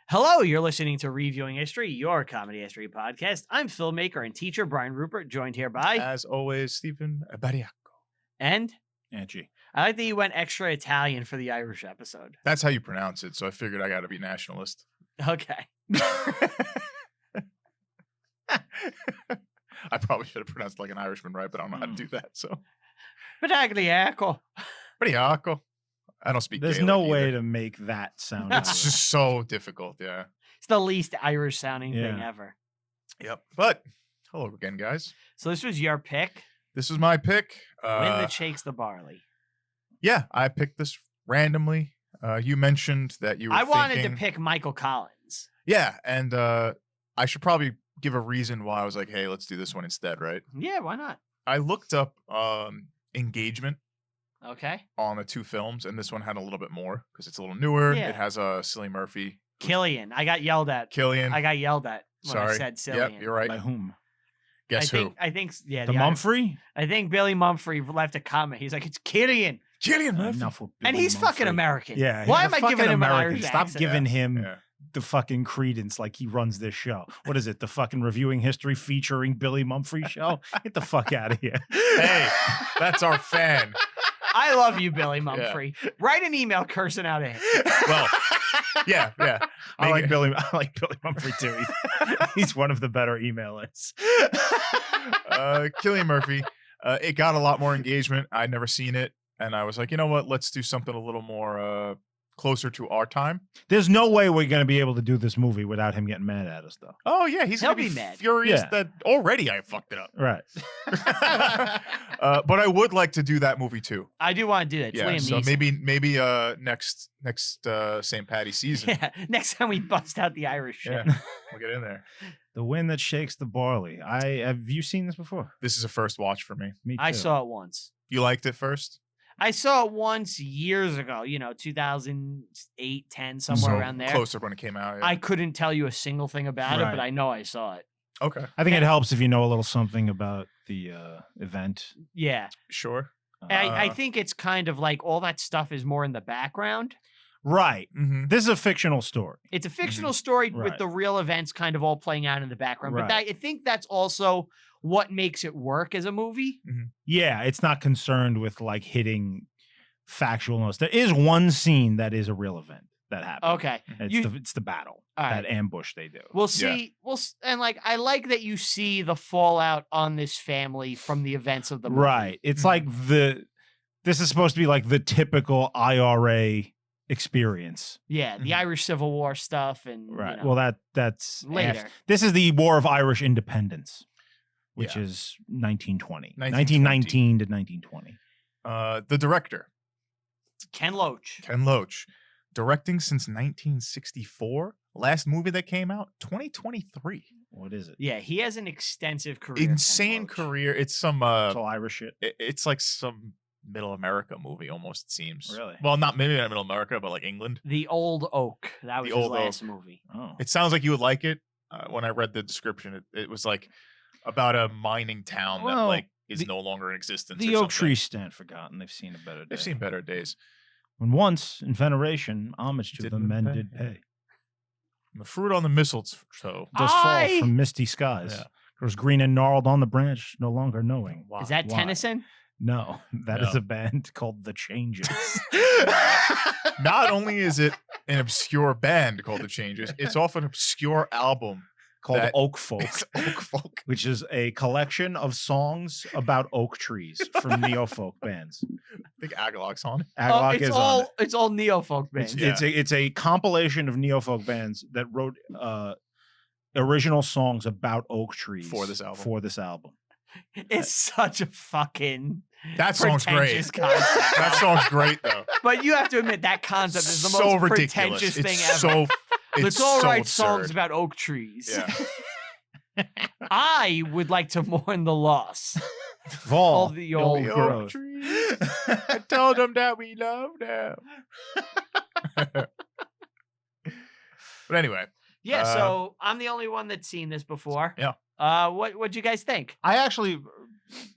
Hello, you're listening to Reviewing History, your comedy history podcast. I'm filmmaker and teacher Brian Rupert, joined here by... As always, Stephen Bariacco. And? Angie. I like that you went extra Italian for the Irish episode. That's how you pronounce it, so I figured I got to be nationalist. Okay. I probably should have pronounced like an Irishman, right? But I don't know how to do that, so... Bariacco. Bariacco. I don't speak There's Gaelic no either. way to make that sound. It's just so difficult, yeah. It's the least Irish sounding thing Yeah. ever. Yep. But, hello again, guys. So this was your pick. This is my pick. Wind that shakes the barley. Yeah, I picked this randomly. You mentioned that you were I wanted to thinking- pick Michael Collins. Yeah, and I should probably give a reason why I was like, hey, let's do this one instead, right? Yeah, why not? I looked up engagement Okay. on the two films, and this one had a little bit more because it's a little newer. Yeah. It has Cillian Murphy. Cillian. I got yelled at. Killian. I got yelled at when I Sorry. said Cillian. Yep, you're right. By whom? Guess who? I think, yeah. The Mumfrey? I think Billy Mumfrey left a comment. He's like, it's Cillian. Cillian Murphy. Enough with And Billy he's fucking Mumfrey. American. Yeah. Why he's am a I giving fucking him an American. Irish Stop accent? giving him Yeah. the fucking credence like he runs this show. What is it? The fucking Reviewing History featuring Billy Mumfrey show? Get the fuck out of here. Hey, that's our fan. I love you, Billy Mumfrey. Write an email cursing out at him. Well, yeah. I like Billy Mumfrey too. He's one of the better emailers. Cillian Murphy. It got a lot more engagement. I'd never seen it. And I was like, you know what? Let's do something a little more closer to our time. There's no way we're going to be able to do this movie without him getting mad at us, though. Oh, yeah. He's going to He'll be be mad. furious Yeah. that already I fucked it up. Right. But I would like to do that movie too. I do want to do that. It's Yeah, Liam so Neeson. maybe next St. Patty's season. Yeah, next time we bust out the Irish shit. Yeah, we'll get in there. The Wind That Shakes the Barley. Have you seen this before? This is a first watch for me. Me too. I saw it once. You liked it first? I saw it once years ago, 2008, 10, somewhere So around there. Closer when it came out. Yeah. I couldn't tell you a single thing about it, Right. but I know I saw it. Okay, I think it helps if you know a little something about the event. Yeah. sure. I think it's kind of like all that stuff is more in the background. Right. Mm-hmm. This is a fictional story. It's a fictional story with Right. the real events kind of all playing out in the background. But Right. I think that's also what makes it work as a movie. Yeah, it's not concerned with like hitting factual notes. There is one scene that is a real event that happened. Okay. It's the battle, All that right. ambush they do. We'll see. And like, I like that you see the fallout on this family from the events of the movie. Right. It's like this is supposed to be like the typical IRA experience. Yeah. The Irish Civil War stuff. And, Right. Well, that's later. This is the War of Irish Independence, which Yeah. is 1920. 1919 1919 to 1920. The director, Ken Loach. Ken Loach, directing since 1964. Last movie that came out, 2023. What is it? Yeah. He has an extensive career. Ken Insane Loach. career. It's some It's all Irish shit. it's like some Middle America movie almost, it seems. Really? Well, not maybe not Middle America, but like England. The Old Oak. That was The his Old Oak. last movie. Oh. It sounds like you would like it. When I read the description, it was like about a mining town that Well, like is the- no longer in existence. The or oak something. trees stand forgotten. They've seen a better day. They've seen better days. When once, in veneration, homage to Did the men men pay? did pay. The fruit on the mistletoe. Does fall from misty skies. Yeah. Grows green and gnarled on the branch, no longer knowing. Wow. Is that Why? Tennyson? No, that is No. a band called The Changes. Not only is it an obscure band called The Changes, it's off an obscure album called That- Oak Folk, It's Oak Folk. which is a collection of songs about oak trees from neo-folk bands. I think Agalog's on it. Aglock it's is all on it. it's all neo-folk bands. It's a compilation of neo-folk bands that wrote original songs about oak trees For this album. For this album. It's such a fucking That song's great. pretentious concept. That song's great though. But you have to admit that concept is the so most ridiculous. pretentious It's thing ever. so Let's all so write absurd. songs about oak trees. Yeah. I would like to mourn the loss. Vol, All the old The growth. oak trees. I told them that we love them. But anyway, Yeah, so I'm the only one that's seen this before. Yeah. What'd you guys think? I actually,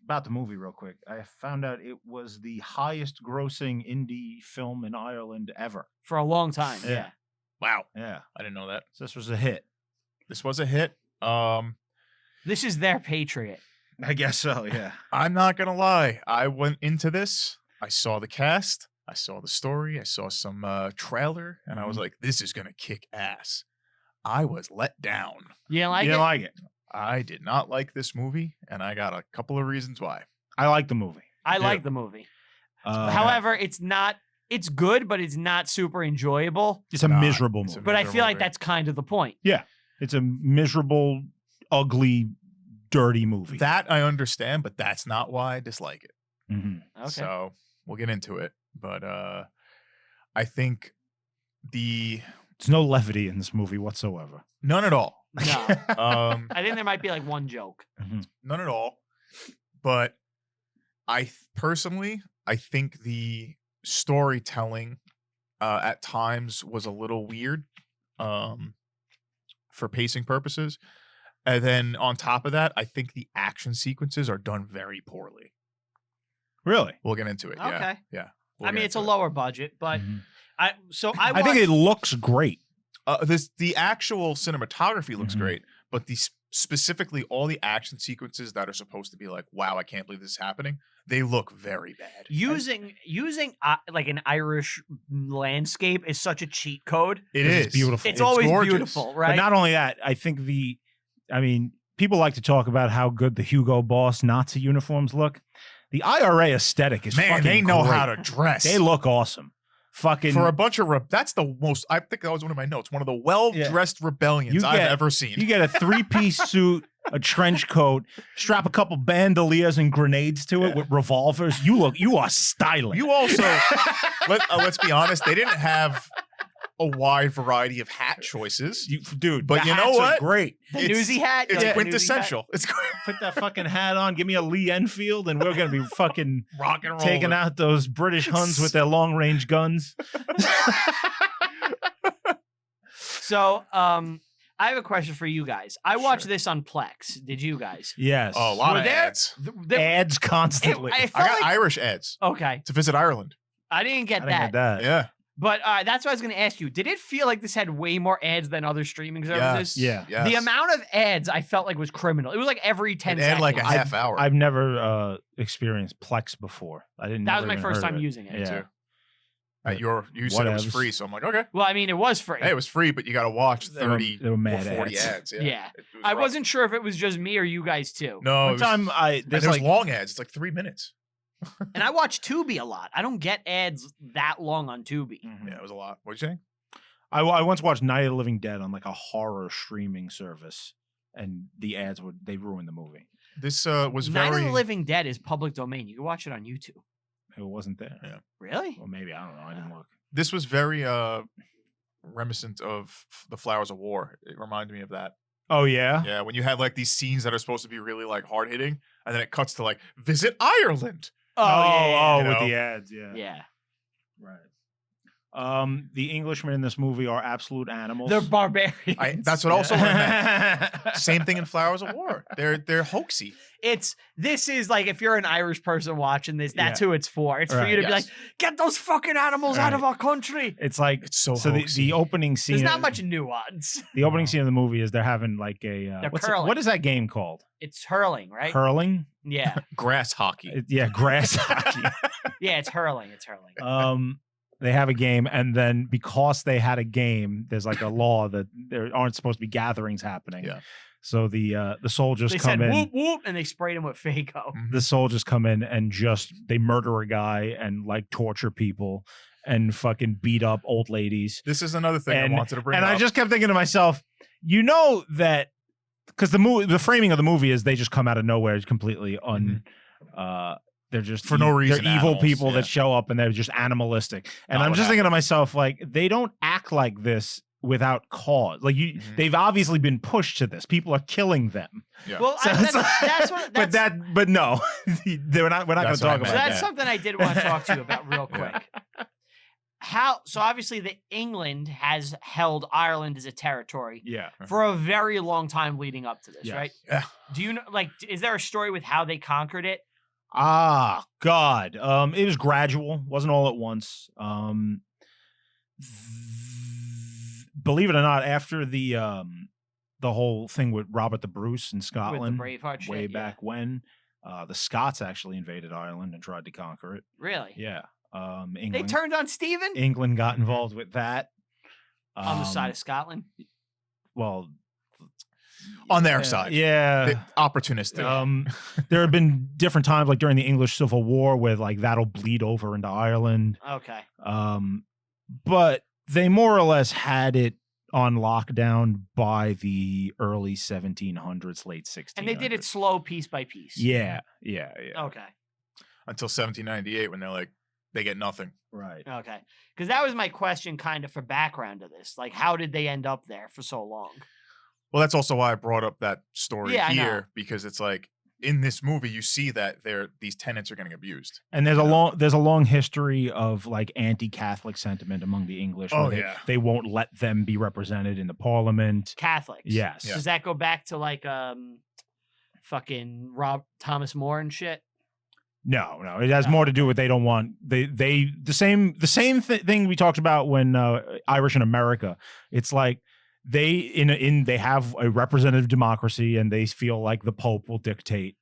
about the movie real quick, I found out it was the highest grossing indie film in Ireland ever. For a long time. Yeah. Yeah. Wow. Yeah. I didn't know that. So this was a hit. This was a hit. This is their Patriot. I guess so, yeah. I'm not going to lie. I went into this. I saw the cast. I saw the story. I saw some trailer. And I was like, this is going to kick ass. I was let down. You didn't like You it? didn't like it? I did not like this movie. And I got a couple of reasons why. I like the movie. I Yeah. like the movie. However, However, it's good, but it's not super enjoyable. it's a Nah, miserable it's a movie. But I feel like movie. that's kind of the point. It's a miserable, ugly, dirty movie. That I understand, but that's not why I dislike it. Mhm. Okay. So we'll get into it. But I think There's no levity in this movie whatsoever. none at all. No. I think there might be like one joke. None at all. But personally, I think the storytelling at times was a little weird for pacing purposes. And then on top of that, I think the action sequences are done very poorly. Really? We'll get into it. Yeah. Okay. Yeah. I mean, it's a lower budget, but I I think it looks great. The actual cinematography looks Mhm. great, but specifically all the action sequences that are supposed to be like, wow, I can't believe this is happening. They look very bad. using like an Irish landscape is such a cheat code. It This is is beautiful. It's always gorgeous. beautiful, right? But not only that, I think people like to talk about how good the Hugo Boss Nazi uniforms look. The IRA aesthetic is Man, fucking they know great. how to dress. They look awesome. Fucking for a bunch of that's the most. I think that was one of my notes. One of the well-dressed rebellions I've ever seen. You get a 3-piece suit, a trench coat, strap a couple bandoliers and grenades to it with revolvers. You are styling. You also let's be honest. They didn't have a wide variety of hat choices. Dude, But the you know hats are what? great. The newsy hat. It's you like the newsy quintessential. It's Put that fucking hat on. Give me a Lee Enfield, and we're gonna be fucking rock and roll. taking out those British Huns with their long range guns. So, I have a question for you guys. I watched this on Plex. Did you guys? Yes. Oh, a lot Were of there- ads. Ads constantly. I I felt got like, Irish ads okay, to visit Ireland. I didn't get I that. didn't get that. Yeah. But that's what I was going to ask you. Did it feel like this had way more ads than other streaming services? Yeah. Yes. The amount of ads I felt like was criminal. It was like every 10 It seconds. had like a half hour. I've never experienced Plex before. I didn't. That was never my even first heard time of it. using it. Yeah. too. You said it was Whatevs. free, so I'm like, okay. Well, I mean, it was free. Hey, it was free, but you got to watch They were- 30 they were mad or 40 ads. ads. Yeah. Yeah. It was I rough. wasn't sure if it was just me or you guys too. No, One time and there's there's like long ads. It's like 3 minutes. And I watch Tubi a lot. I don't get ads that long on Tubi. Yeah, it was a lot. What'd you say? I once watched Night of the Living Dead on like a horror streaming service, and the ads they ruined the movie. This was Night very. of the Living Dead is public domain. You can watch it on YouTube. It wasn't there. Yeah. Really? Well, maybe I don't know. I didn't look. This was very reminiscent of the Flowers of War. It reminded me of that. Oh yeah. Yeah, when you had like these scenes that are supposed to be really like hard hitting, and then it cuts to like visit Ireland. yeah. You with know? the ads. Yeah. Yeah. Right. The Englishmen in this movie are absolute animals. They're barbarians. That's what also what I meant. Same thing in Flowers of War. They're hoaxy. This is like if you're an Irish person watching this, that's who it's for. It's for Right. you to be Yes. like, get those fucking animals out of our country. It's like It's so the hoaxy. opening scene. There's not much nuance. The opening scene of the movie is they're having like a They're what's curling. what is that game called? It's hurling, right? Hurling. Yeah. Grass hockey. Yeah, grass hockey. Yeah, it's hurling. It's hurling. They have a game, and then because they had a game, there's like a law that there aren't supposed to be gatherings happening. Yeah. So the soldiers They come said in. whoop whoop, and they sprayed him with Fago. The soldiers come in and just they murder a guy and like torture people and fucking beat up old ladies. This is another thing And- I wanted to bring And up. I just kept thinking to myself, you know that because the framing of the movie is they just come out of nowhere completely they're just For no reason, They're evil animals, people yeah. that show up and they're just animalistic. And Not I'm what just thinking to myself, like, they don't act like this without cause. Like they've obviously been pushed to this. People are killing them. Yeah. Well, So it's like- that's what. That's, but no, we're not going to That's talk what I about meant. so that's that. something I did want to talk to you about real quick. So obviously the England has held Ireland as a territory Yeah. for a very long time leading up to this, Yes. right? Yeah. Do you know? Like, is there a story with how they conquered it? Ah, God. It was gradual, wasn't all at once. believe it or not, after the whole thing with Robert the Bruce in With Scotland, the Braveheart way shit, back when, the Scots actually invaded Ireland and tried to conquer it. Really? Yeah. They England, turned on Stephen England got involved with that. on the side of Scotland. Well, On their side. Yeah. The opportunistic. There have been different times, like during the English Civil War, where like that'll bleed over into Ireland. Okay. But they more or less had it on lockdown by the early 1700s, late 1600s. And they did it slow, piece by piece. Yeah. Okay. Until 1798 when they're like, they get nothing. Right. Okay. Because that was my question kind of for background of this. Like, how did they end up there for so long? Well, that's also why I brought up that story Yeah, I know. here, because it's like in this movie you see that these tenants are getting abused. And there's a long history of like anti-Catholic sentiment among the English. Oh, where yeah. They won't let them be represented in the parliament. Catholics. Yes. Yeah. Does that go back to like fucking Thomas More and shit? No. It has more to do with they don't want the same thing we talked about when Irish in America. It's like they have a representative democracy and they feel like the Pope will dictate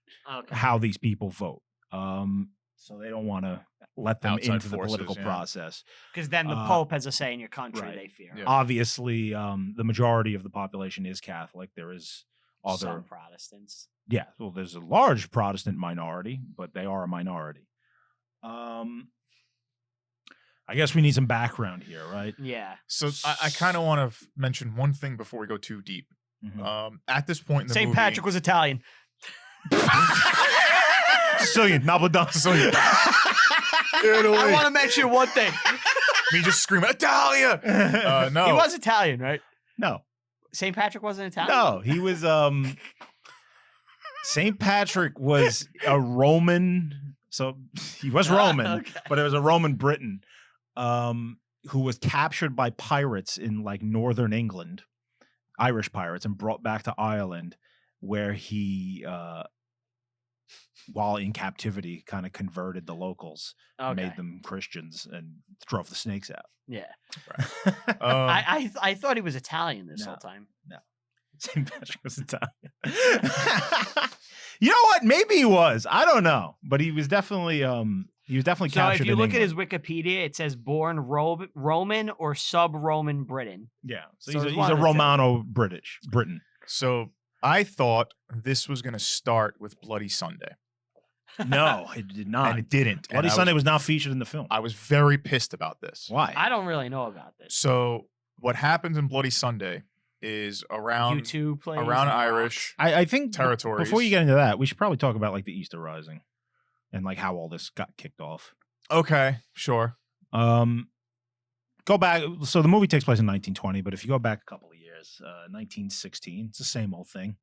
how these people vote. So they don't want to let them Outside into the forces, political yeah. process. Because then the Pope has a say in your country, right. they fear. Yeah. Obviously, the majority of the population is Catholic. There is Some Protestants. yeah, well, there's a large Protestant minority, but they are a minority. I guess we need some background here, right? Yeah. So I kind of want to mention one thing before we go too deep. Mhm. At this point in the St. movie, Patrick was Italian. Sicilian, Napoleon. Sicilian. I want to mention one thing. Me just screaming Italia. No, He was Italian, right? No, St. Patrick wasn't Italian? no, he was. Saint Patrick was a Roman, so he was Roman, Okay. but it was a Roman Briton, who was captured by pirates in like northern England, Irish pirates, and brought back to Ireland, where he, while in captivity, kind of converted the locals, Okay. made them Christians, and drove the snakes out. Yeah. Um, I thought he was Italian this No. whole time. St. Patrick was Italian. You know what? Maybe he was. I don't know, but he was definitely So captured. if you in look at his England. Wikipedia, it says born Roman or sub-Roman Britain. Yeah, so, So he's it's a one of the two. Romano-Briton. so I thought this was going to start with Bloody Sunday, No, it did not. and it didn't. And Bloody I Sunday was not featured in the film. I was very pissed about this. Why? I don't really know about this. So what happens in Bloody Sunday is around U2 plays around and Irish I think territories. before you get into that, we should probably talk about like the Easter Rising and like how all this got kicked off. Okay, sure. Go back. So the movie takes place in 1920, but if you go back a couple of years, 1916, it's the same old thing.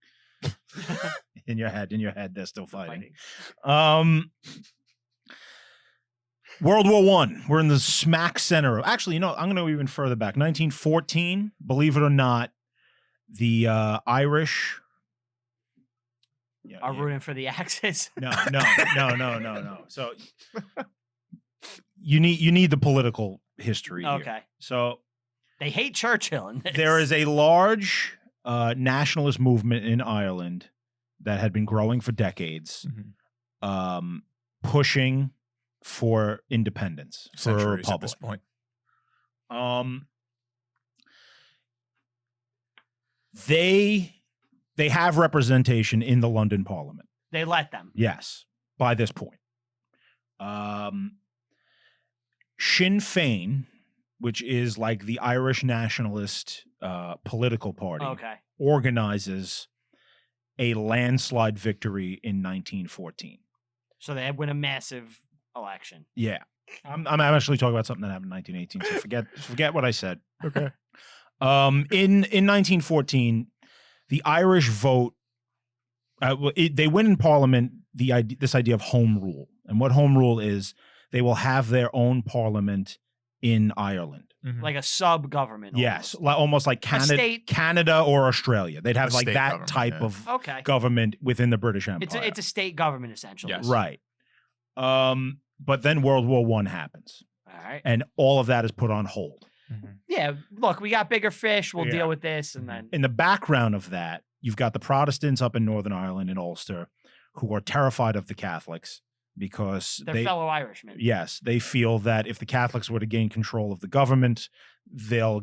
in your head, they're still fighting. World War One. We're in the smack center of. Actually, I'm going to go even further back. 1914. Believe it or not, the Irish Are rooting for the Axis. No. So you need the political history here. Okay. So They hate Churchill in this. there is a large nationalist movement in Ireland that had been growing for decades, pushing for independence, for a Centuries at republic. this point. They have representation in the London Parliament. They let them. Yes, by this point. Sinn Féin, which is like the Irish nationalist political party, organizes a landslide victory in 1914. So they win a massive election. Yeah. I'm actually talking about something that happened in 1918, so forget what I said. Okay. In 1914, the Irish vote. They win in Parliament this idea of home rule, and what home rule is, they will have their own parliament in Ireland. Like a sub-government. Yes, almost like Canada or Australia. They'd have A like state that government, type yeah. of Okay. government within the British Empire. It's a state government essentially. Yes. Right. But then World War I happens, All right. and all of that is put on hold. yeah, look, we got bigger fish. We'll Yeah. deal with this, and then In the background of that, you've got the Protestants up in Northern Ireland in Ulster who are terrified of the Catholics because they're fellow Irishmen. Yes, they feel that if the Catholics were to gain control of the government, they'll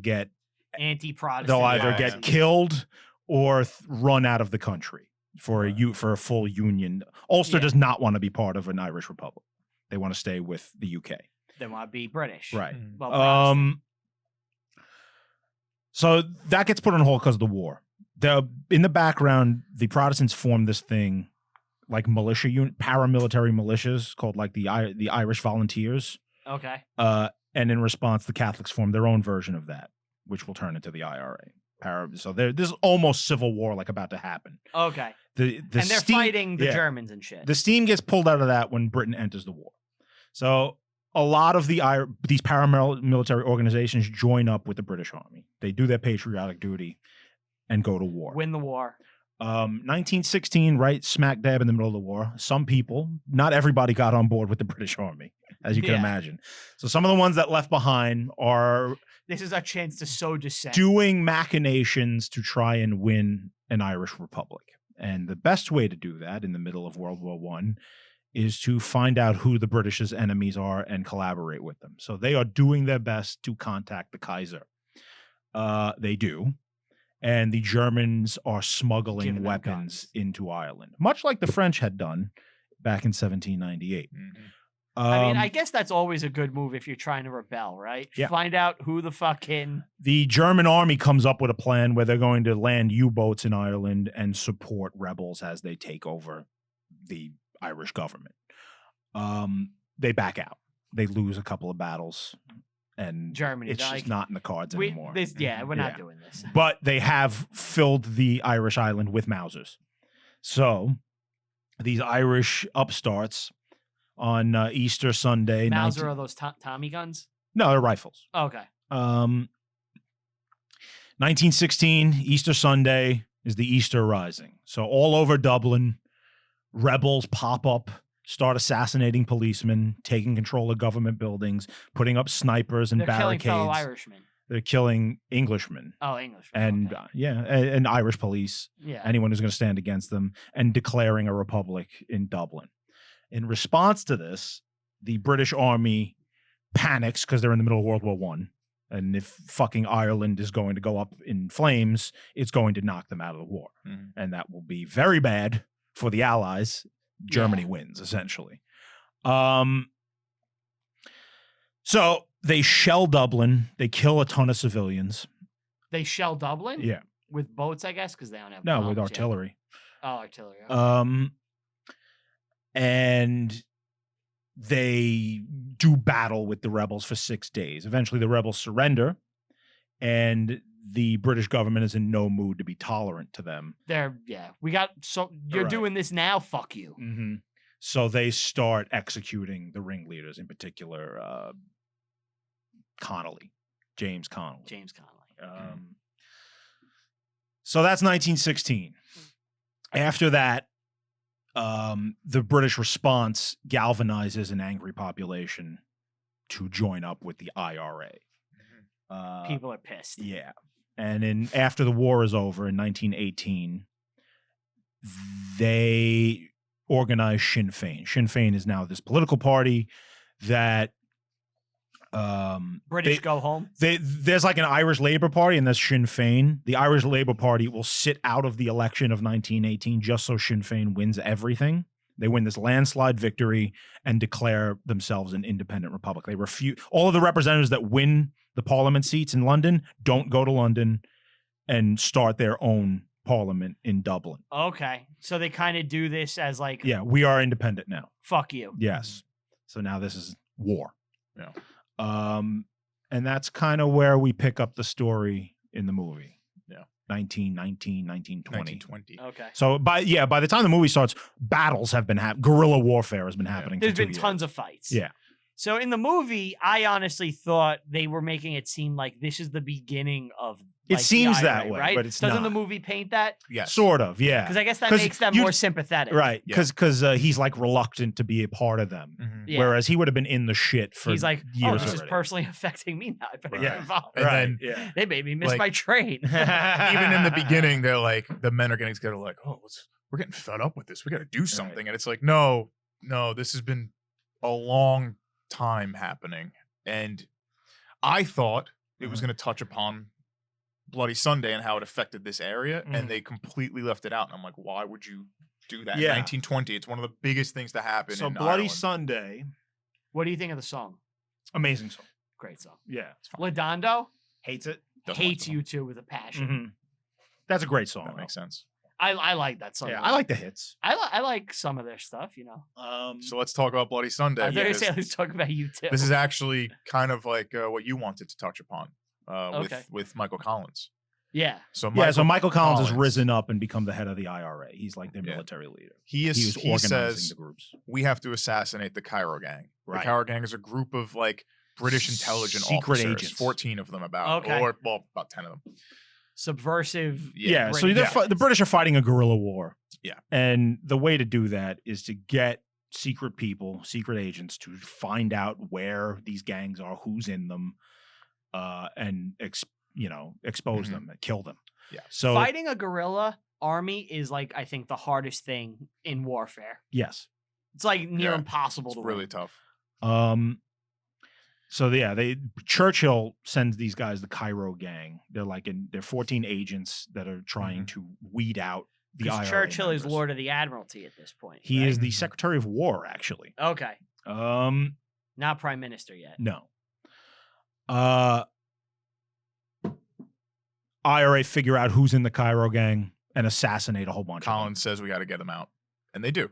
Anti-Protestant. they'll either policies. get killed or run out of the country for a full union. Ulster does not want to be part of an Irish republic. They want to stay with the UK. They want to be British. Right. Well, Protestant. So that gets put on hold because of the war. In the background, the Protestants formed this thing like militia unit, paramilitary militias called like the Irish Volunteers. Okay. And in response, the Catholics formed their own version of that, which will turn into the IRA. So there's almost civil war like about to happen. Okay. And they're fighting the Germans and shit. The steam gets pulled out of that when Britain enters the war. So a lot of these paramilitary organizations join up with the British Army. They do their patriotic duty and go to war. Win the war. 1916, right smack dab in the middle of the war. Some people, not everybody, got on board with the British Army, as you can imagine. So some of the ones that left behind are... This is our chance to sow dissent. Doing machinations to try and win an Irish republic. And the best way to do that in the middle of World War I is to find out who the British's enemies are and collaborate with them. So they are doing their best to contact the Kaiser. They do. And the Germans are smuggling weapons into Ireland, much like the French had done back in 1798. I mean, I guess that's always a good move if you're trying to rebel, right? Yeah. Find out who the fucking... The German army comes up with a plan where they're going to land U-boats in Ireland and support rebels as they take over the Irish government. They back out. They lose a couple of battles, and Germany, it's just not in the cards anymore. We're not doing this. But they have filled the Irish island with Mausers. So these Irish upstarts on Easter Sunday... Mauser are those Tommy guns? No, they're rifles. Okay. 1916, Easter Sunday is the Easter Rising. So all over Dublin, rebels pop up, start assassinating policemen, taking control of government buildings, putting up snipers and They're barricades. killing fellow Irishmen. They're killing Englishmen. Oh, Englishmen. And okay. And Irish police. Yeah. Anyone who's going to stand against them, and declaring a republic in Dublin. In response to this, the British Army panics because they're in the middle of World War I. And if fucking Ireland is going to go up in flames, it's going to knock them out of the war. And that will be very bad for the Allies. Germany wins, essentially. So they shell Dublin. They kill a ton of civilians. They shell Dublin? Yeah. With boats, I guess, because they don't have No, with bombs artillery. Yet. Oh, artillery. Okay. And they do battle with the rebels for 6 days. Eventually, the rebels surrender, and the British government is in no mood to be tolerant to them. You're doing this now, fuck you. Mm-hmm. So they start executing the ringleaders, in particular, James Connolly. So that's 1916. After that, the British response galvanizes an angry population to join up with the IRA. People are pissed. Yeah. And after the war is over in 1918, they organize Sinn Féin. Sinn Féin is now this political party that British go home. There's like an Irish Labour Party, and that's Sinn Féin. The Irish Labour Party will sit out of the election of 1918 just so Sinn Féin wins everything. They win this landslide victory and declare themselves an independent republic. They refuse all of the representatives that win the parliament seats in London don't go to London and start their own parliament in Dublin. Okay. So they kind of do this as like... Yeah, we are independent now. Fuck you. Yes. So now this is war. Yeah. And that's kind of where we pick up the story in the movie. Yeah. 1919, 1920. 1920. Okay. So by the time the movie starts, battles have been happening. Guerrilla warfare has been happening. There's for 2 been years. tons of fights. Yeah. So in the movie, I honestly thought they were making it seem like this is the beginning of. It like, the seems that IRA, way, right? but it's Doesn't the not. movie paint that? Yes. Sort of, yeah. Because I guess that 'Cause makes them you'd- more sympathetic, Right, Yeah. because he's like reluctant to be a part of them, Mhm. Yeah. whereas he would have been in the shit for He's like, years oh, this is already. personally affecting me now. I better get Right. involved. And then yeah. They made me miss like- my train. even in the beginning, they're like, the men are getting together, like, oh, we're getting fed up with this. We got to do something. And it's like, no, this has been a long time happening. And I thought it was going to touch upon Bloody Sunday and how it affected this area. And they completely left it out. And I'm like, why would you do that? Yeah. In 1920, it's one of the biggest things to happen So in Bloody Ireland. Sunday, What do you think of the song? amazing song. Great song. Yeah, Ladondo hates it. Doesn't like hates the you two with a passion. Mhm. That's a great song. That makes sense. I like that song. Yeah, a I lot. like the hits. I like some of their stuff. You know. So let's talk about Bloody Sunday. I was gonna because say let's talk about you too. this is actually kind of like what you wanted to touch upon Okay. with Michael Collins. yeah. So So Michael Collins has risen up and become the head of the IRA. He's like their Yeah. military leader. He He was organizing says the groups. we have to assassinate the Cairo gang. Right. The Cairo gang is a group of like British intelligence Secret officers, agents. 14 of them about, Okay. or well, about 10 of them. Subversive. Yeah, so British the British are fighting a guerrilla war. Yeah. And the way to do that is to get secret people, secret agents to find out where these gangs are, who's in them, and expose Mhm. them and kill them. Yeah. So Fighting a guerrilla army is like I think the hardest thing in warfare. yes. It's like near Yeah, impossible It's to really win. tough. So Churchill sends these guys the Cairo gang. They're 14 agents that are trying to weed out the Because IRA Churchill is members. Lord of the Admiralty at this point. He right? is the Secretary of War, actually. Okay. Not Prime Minister yet. No. IRA figure out who's in the Cairo gang and assassinate a whole bunch Collins says we got to get them out. And they do.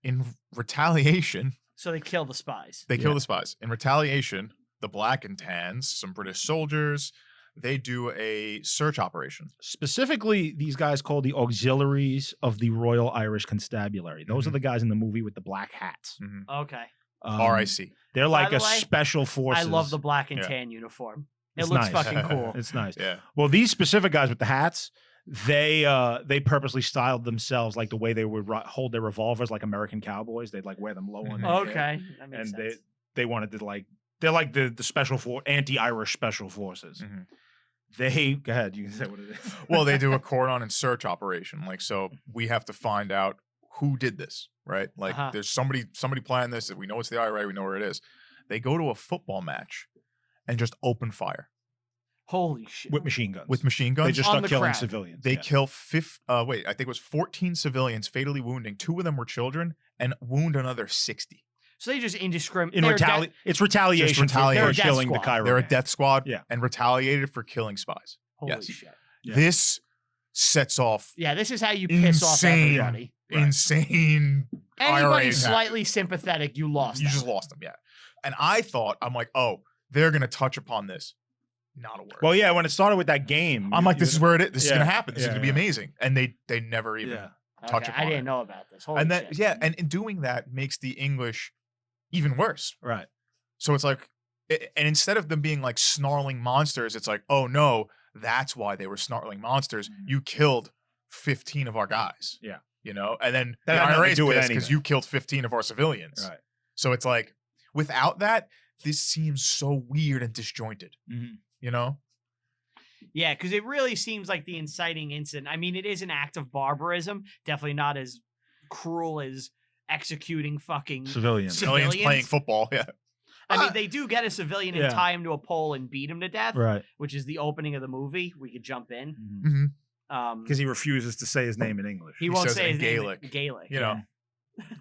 In retaliation, So they kill the spies. they kill Yeah. the spies. In retaliation, the Black and Tans, some British soldiers, they do a search operation. of them. Specifically, these guys called the Auxiliaries of the Royal Irish Constabulary. Those are Mhm. the guys in the movie with the black hats. Okay. RIC. They're like the a way, special forces. I love the black and Yeah. tan uniform. It It's looks nice. fucking cool. It's nice. Yeah. Well, these specific guys with the hats, they purposely styled themselves like the way they would hold their revolvers, like American cowboys. They'd like wear them low on their head. Okay. That makes And sense. they wanted to they're like the special anti-Irish special forces. Mhm. They go ahead, you can say what it is. Well, they do a cordon and search operation. Like, so we have to find out who did this, right? Like, Uh-huh. there's somebody planned this. We know it's the IRA. We know where it is. They go to a football match and just open fire Holy shit. with machine guns. with machine guns. they just On start the killing crowd. civilians. They yeah. kill I think it was 14 civilians, fatally wounding. 2 of them were children, and wound another 60. So they just indiscriminate. in it's retaliation, retaliation. for They're a death killing the squad. Cairo. They're a gang. death squad, Yeah. and retaliated for killing spies. Holy Yes. shit. Yeah. This sets off Yeah, this is how you piss off Insane. everybody. Right. insane. Anybody IRA attack. slightly sympathetic, you lost. You them. just lost them, yeah. And I thought, I'm like, oh, they're gonna touch upon this. Not a word. Well, yeah, when it started with that game, I'm like, this is where it is. This is Yeah. gonna happen. This is Yeah, gonna be yeah. amazing. And they never even. Yeah. touch Okay, upon I didn't it. know about this. Holy And then shit. yeah, and in doing that makes the English even worse. Right. So it's like, and instead of them being like snarling monsters, it's like, oh no, that's why they were snarling monsters. Mhm. You killed 15 of our guys. Yeah. You know, and then That the had nothing to IRA's do with pissed because anything. you killed 15 of our civilians. Right. So it's like, without that, this seems so weird and disjointed. Mhm. You know? Yeah, because it really seems like the inciting incident. I mean, it is an act of barbarism. Definitely not as cruel as executing fucking Civilians. Civilians playing Civilians? football. Yeah. I mean, Uh, they do get a civilian and yeah. tie him to a pole and beat him to death, Right. which is the opening of the movie. We could jump in. Mm-hmm. Because he refuses to say his name in English. He won't says say in his name. Gaelic. Gaelic. You know,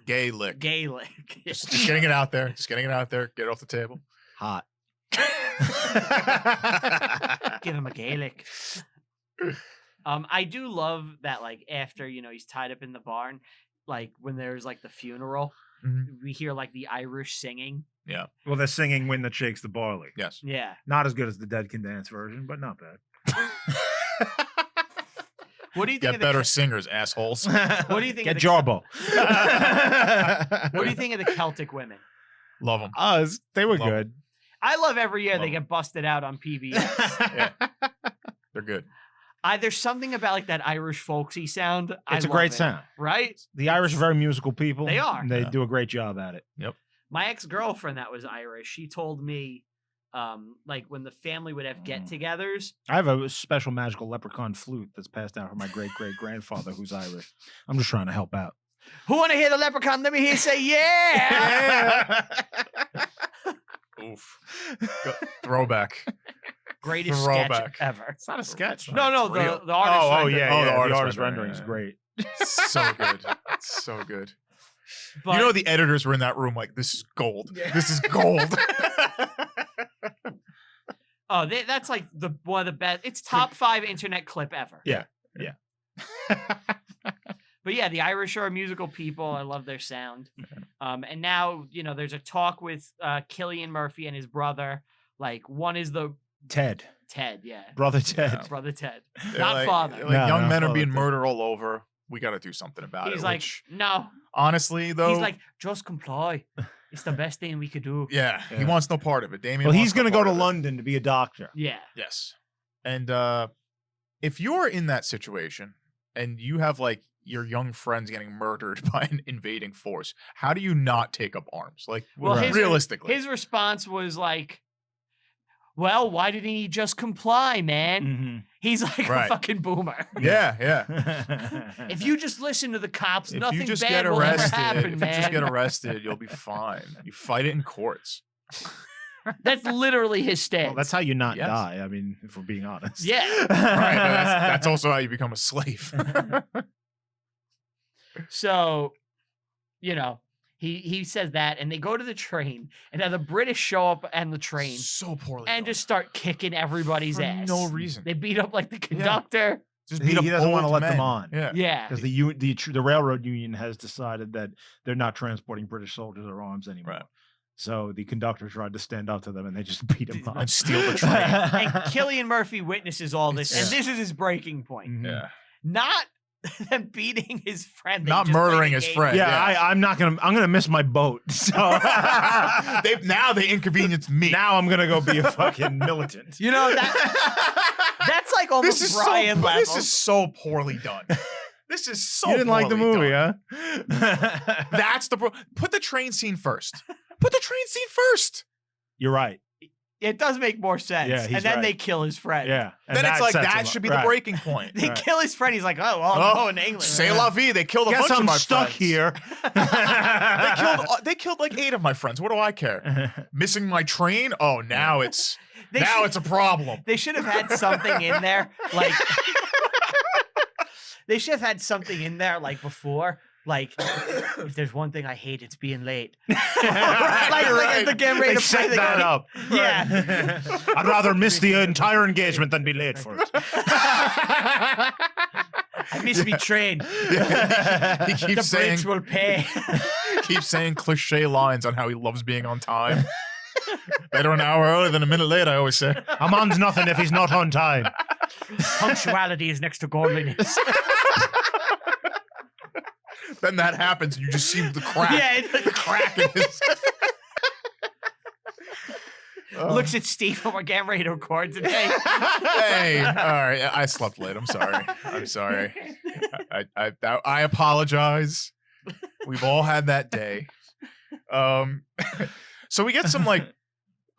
gay lick. Gaelic. Just getting it out there. Just getting it out there. Get it off the table. Hot. Give him a Gaelic. I do love that, like, after, he's tied up in the barn, like, when there's, like, the funeral, Mhm. we hear, like, the Irish singing. Well, they're singing "Wind That Shakes the Barley." Yes. Yeah. Not as good as the Dead Can Dance version, but not bad. What do you think Get of the better singers, assholes. What do you think Get of the- Jarbo. What do you think of the Celtic women? Love them. They were Love 'em. good. I love every year Love they 'em. get busted out on PBS. Yeah. They're good. There's something about like that Irish folksy sound. It's a love great it, sound. right? The Irish are very musical people. They are. And they Yeah. do a great job at it. My ex-girlfriend that was Irish, she told me, like when the family would have get-togethers. I have a special magical leprechaun flute that's passed down from my great-great-grandfather who's Irish. I'm just trying to help out. Who want to hear the leprechaun? Let me hear you say yeah. Oof. Throwback. Greatest sketch Throwback. ever. It's not a sketch. No, It's real. the artist. Oh, rendering. yeah. the The artist artist rendering, rendering is yeah. great. So good. So good. But, You know, the editors were in that room like, this is gold. This is gold. that's like one of the best. It's top 5 internet clip ever. Yeah. But yeah, the Irish are a musical people. I love their sound. And now, there's a talk with Cillian Murphy and his brother. Like, one is the Ted. yeah. Brother Ted. Brother Ted. They're Not like, father. Like No, young not men are father, being Ted. murdered all over. We got to do something about it. He's like, which, no. honestly, though. He's like, just comply. It's the best thing we could do. yeah, he Yeah. wants no part of it. Damien. Well, he's wants no going to go part to of it. London to be a doctor. Yeah. Yes. And if you're in that situation and you have like your young friends getting murdered by an invading force, how do you not take up arms? Like, Well, his- realistically. His response was like, well, why didn't he just comply, man? Mm-hmm. He's like a Right. fucking boomer. yeah. If you just listen to the cops, If nothing you just bad get will ever arrested, happen, if man. you just get arrested, you'll be fine. You fight it in courts. That's literally his stance. Well, that's how you not Yes. die. I mean, if we're being honest. Yeah. Right, but that's also how you become a slave. So, he says that, and they go to the train, and now the British show up on the train So poorly and done. just start kicking everybody's For ass. no reason. They beat up like the conductor. Just He beat up doesn't wanna old let them men. on. Yeah. Yeah. Because the railroad union has decided that they're not transporting British soldiers or arms anymore. Right. So the conductor tried to stand up to them, and they just beat him up And steal the train. And Cillian Murphy witnesses all this, and It's- this is his breaking point. Mhm. Yeah. Not them beating his friend. they Not just played murdering a his game. friend. Yeah, I'm gonna miss my boat. So Now they inconvenience me. now I'm gonna go be a fucking militant. That's like almost Brian level. This is so poorly done. This is so You didn't like the poorly movie, done. huh? That's the put the train scene first. Put the train scene first. You're right. It does make more sense. Yeah, he's and then right. they kill his friend. Yeah. And Then it's like sets him that up. should be the Right. breaking point. They Right. kill his friend. He's like, oh, well, I'm going to England. C'est la vie. They killed a Guess bunch I'm of my stuck friends. here. They killed like 8 of my friends. What do I care? Missing my train? Oh, now it's it's a problem. They should have had something in there. Like, they should have had something in there like before. Like, if there's one thing I hate, it's being late. like as the game ready They to play set the that game. up. Yeah. I'd rather miss the entire engagement than be late for it. I miss me train. Yeah. He The keeps saying bridge will pay. keeps saying cliche lines on how he loves being on time. Better an hour early than a minute late, I always say. A man's nothing if he's not on time. Punctuality is next to godliness. Then that happens and you just see the crack. Yeah, The crack in his looks at Steve when we're getting ready to record today. Hey, all right. I slept late. I'm sorry. I'm sorry. I apologize. We've all had that day. So we get some like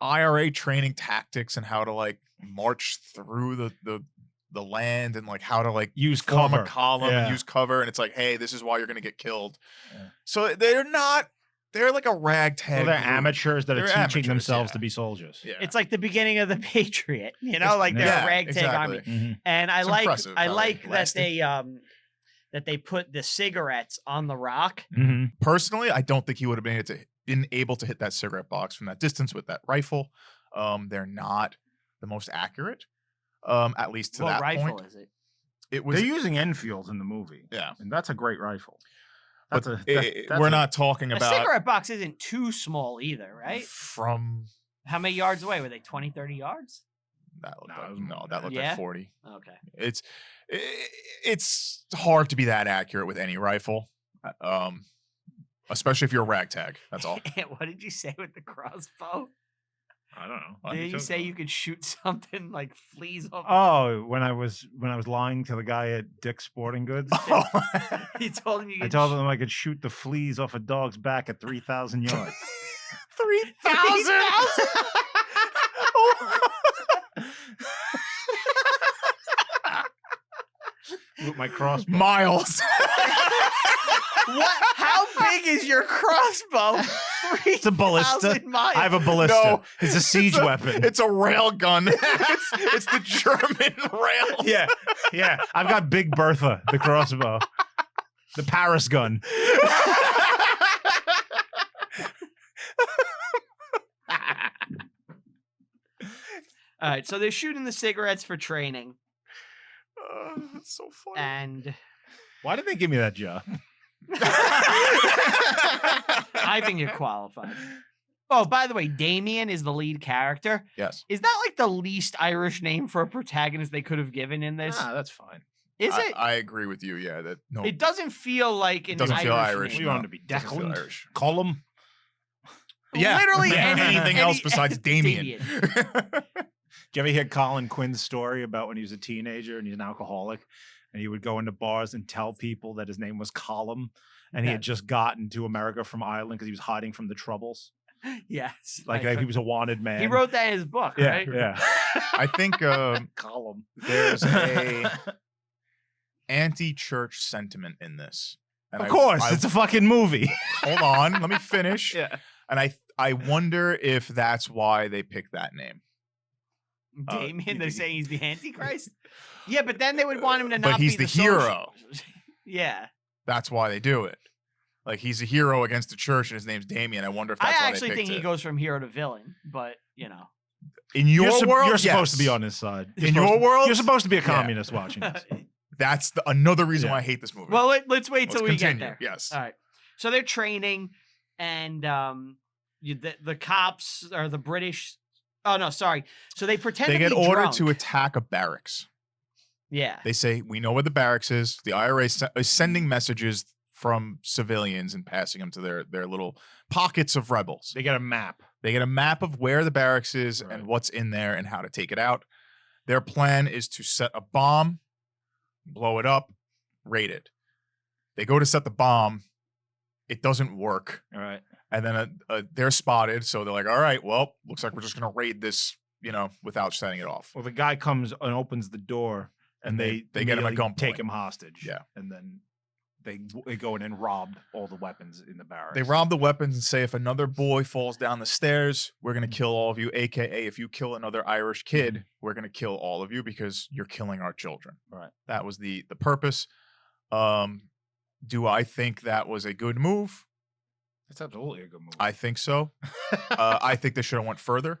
IRA training tactics and how to like march through the land and like how to like Use form cover. a column Yeah. and use cover, and it's like, hey, this is why you're gonna get killed. Yeah. So they're like a ragtag. Well, they're group. amateurs that are They're teaching amateurs, themselves yeah. to be soldiers. Yeah. It's like the beginning of the Patriot, like they're Yeah, a ragtag exactly. army. And I It's like impressive I how like they that they put the cigarettes on the rock. Mm-hmm. Personally, I don't think he would have been able to hit that cigarette box from that distance with that rifle. They're not the most accurate, at least to What that rifle point. is it? It was They're using Enfields in the movie. Yeah. And that's a great rifle. but That's we're not talking A about cigarette box isn't too small either, right? from How many yards away were they? 20, 30 yards? that looked No, like, it was more no, than that that. looked Yeah? like 40. Okay. It's hard to be that accurate with any rifle. especially if you're a ragtag. That's all. What did you say with the crossbow? I don't know. What? Did you say you could shoot something like fleas off? Oh, when I was lying to the guy at Dick's Sporting Goods, You told him you I could told him I could shoot the fleas off a dog's back at 3,000 yards. 3,000 With my crossbow. miles. What? How big is your crossbow? It's a ballista. 3,000 miles. I have a ballista. No, it's a siege weapon. It's a rail gun. It's the German rail. Yeah. I've got Big Bertha, the crossbow. The Paris gun. All right, so they're shooting the cigarettes for training, That's so funny. and Why did they give me that job? I think you're qualified. Oh, by the way, Damien is the lead character. Yes. Is that like the least Irish name for a protagonist they could have given in this? That's fine. Is it? I agree with you. Yeah. That no. It doesn't feel like an doesn't feel Irish Irish. name. We want him to be Doesn't feel Declan, Irish. Column. Yeah. Literally anything else besides Damien. Did you ever hear Colin Quinn's story about when he was a teenager and he's an alcoholic and he would go into bars and tell people that his name was Column and he had just gotten to America from Ireland because he was hiding from the Troubles? Yes. Like I- he was a wanted man. he wrote that in his book, yeah, right? yeah. I think Column. there's a anti-church sentiment in this. And Of course, it's a fucking movie. hold on, let me finish. Yeah. And I wonder if that's why they picked that name. Damien, they're saying he's the Antichrist? Yeah, but then they would want him to not But he's be the social- hero. Yeah. That's why they do it. Like he's a hero against the church, and his name's Damien. I wonder if that's I why actually they picked think he it. goes from hero to villain, but you know. In your world, you're supposed to be yes. on his side. In your world, You're supposed to be a Yeah. communist watching this. That's another reason Yeah. why I hate this movie. Well, let's wait till we continue. get there. Yes. All right. So they're training, and the cops or the British. Oh no, sorry. So they pretend They to get be ordered drunk. to attack a barracks. Yeah. They say, we know where the barracks is. The IRA is sending messages from civilians and passing them to their little pockets of rebels. They get a map. They get a map of where the barracks is Right. and what's in there and how to take it out. Their plan is to set a bomb, blow it up, raid it. They go to set the bomb. It doesn't work. All right. And then they're spotted. So they're like, all right, well, looks like we're just going to raid this, without setting it off. Well, the guy comes and opens the door, and they get him at immediately gunpoint. take him hostage. Yeah. And then they go in and rob all the weapons in the barracks. They rob the weapons and say, if another boy falls down the stairs, we're going to kill all of you. AKA, if you kill another Irish kid, we're going to kill all of you because you're killing our children. Right. That was the purpose. Do I think that was a good move? That's absolutely a good move. I think so. I think they should have went further.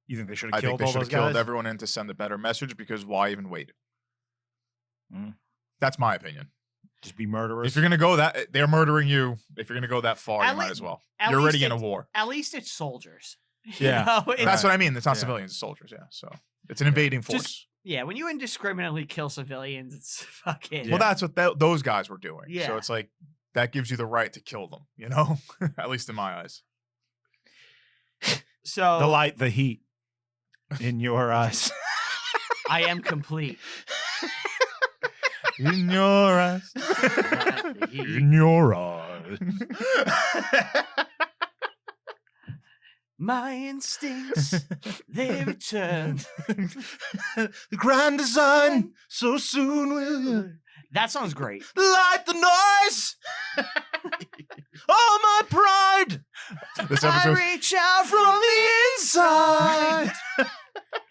You think they should I have think killed they all should those have killed guys? everyone in to send a better message because why even wait? Mm. That's my opinion. Just be murderers. If you're gonna go that, they're murdering you. If you're gonna go that far, At you might lea- as well. at You're already least in a it's- war. At least it's soldiers. You Yeah. know, it's- That's what I mean. It's not Yeah. civilians, it's soldiers. Yeah. So it's an invading force. Just- yeah, when you indiscriminately kill civilians, it's fucking. Well, that's what those guys were doing. Yeah. So it's like that gives you the right to kill them. At least in my eyes. So the light, the heat in your eyes. I am complete. In your eyes. in your eyes. My instincts, they return. The grand design, so soon will you That sounds great. light the noise. Oh, my pride. This I episode. reach out From the inside.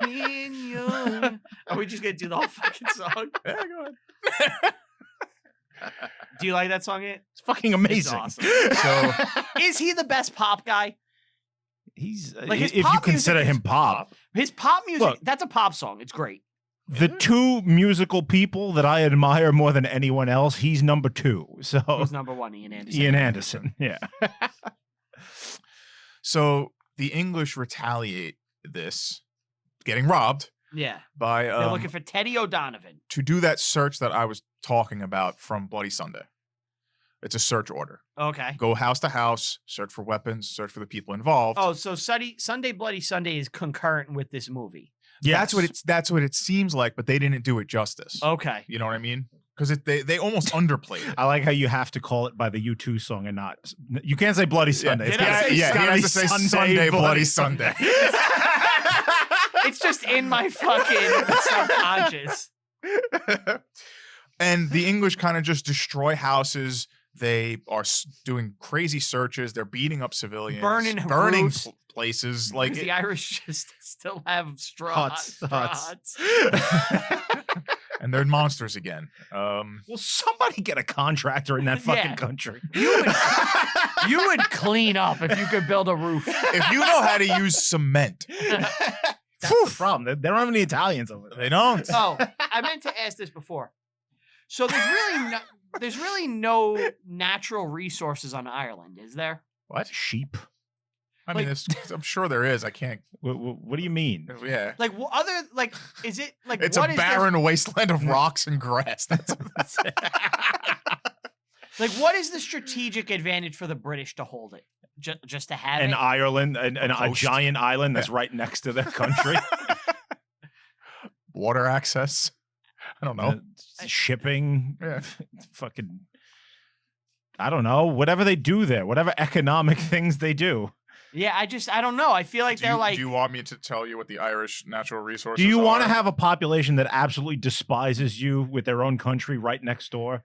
in your. Are we just gonna do the whole fucking song? Yeah, go ahead. Do you like that song? It It's fucking amazing. awesome. So is he the best pop guy? He's Like, his if you pop music consider is him pop. His pop music. Look. That's a pop song. It's great. The two musical people that I admire more than anyone else, he's number two. So Who's number one? Ian Anderson. Ian Anderson. Yeah. So the English retaliate this, getting robbed Yeah. by They're looking for Teddy O'Donovan. to do that search that I was talking about from Bloody Sunday. It's a search order. Okay. Go house to house, search for weapons, search for the people involved. Oh, so Sunday Bloody Sunday is concurrent with this movie. That's what it seems like, but they didn't do it justice. Okay. You know what I mean? Because they almost underplayed it. I like how you have to call it by the U2 song and not. You can't say Bloody Sunday. Did I say He has to say Sunday Bloody Sunday. It's just in my fucking subconscious. And the English kind of just destroy houses. They are doing crazy searches. They're beating up civilians, burning roofs. Places. Like the Irish just still have straw huts. And they're monsters again. Will somebody get a contractor in that fucking country? You would clean up if you could build a roof. If you know how to use cement. That's the problem. They don't have any Italians over there. They don't. Oh, I meant to ask this before. So there's really no natural resources on Ireland, is there? What? Sheep? I mean, I'm sure there is. I can't. What do you mean? Yeah. Like is it like it's what a is barren wasteland of rocks and grass. That's like what is the strategic advantage for the British to hold it? Just to have an it? Ireland, a giant island that's right next to their country. Water access. I don't know. Shipping. Yeah. Fucking. I don't know. Whatever they do there, whatever economic things they do. Yeah, I don't know. I feel like they're like. Do you want me to tell you what the Irish natural resources Do you are? want to have a population that absolutely despises you with their own country right next door?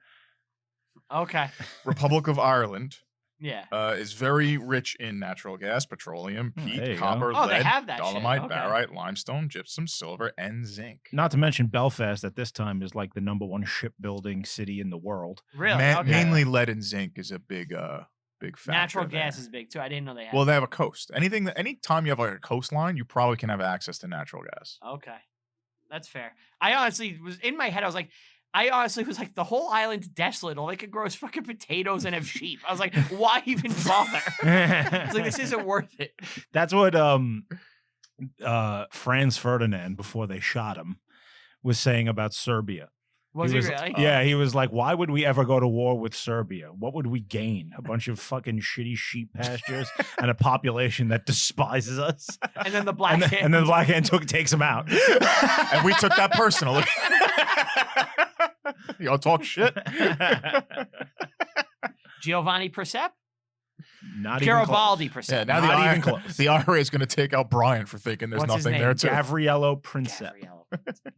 Okay. Republic of Ireland. Yeah. Is very rich in natural gas, petroleum, peat, copper, lead, they have that dolomite, shit. Okay. barite, limestone, gypsum, silver, and zinc. Not to mention Belfast at this time is like the #1 shipbuilding city in the world. Really? Mainly lead and zinc is a big factor. Natural gas is big too. I didn't know they had. Well, they have a coast. Anytime you have like a coastline, you probably can have access to natural gas. Okay. That's fair. I honestly was in my head, I was like, the whole island's desolate. All they could grow is fucking potatoes and have sheep. I was like, why even bother? It's like, this isn't worth it. That's what Franz Ferdinand, before they shot him, was saying about Serbia. Was he really? Yeah, he was like, why would we ever go to war with Serbia? What would we gain? A bunch of fucking shitty sheep pastures and a population that despises us. And then the Black Hand. And then the Black Hand takes him out. And we took that personally. Y'all talk shit. Giovanni Percep? Not Garibaldi even close. Percep. Yeah, now Not the even close. The IRA is going to take out Brian for thinking there's What's his nothing name? there too. Gavriello Princep.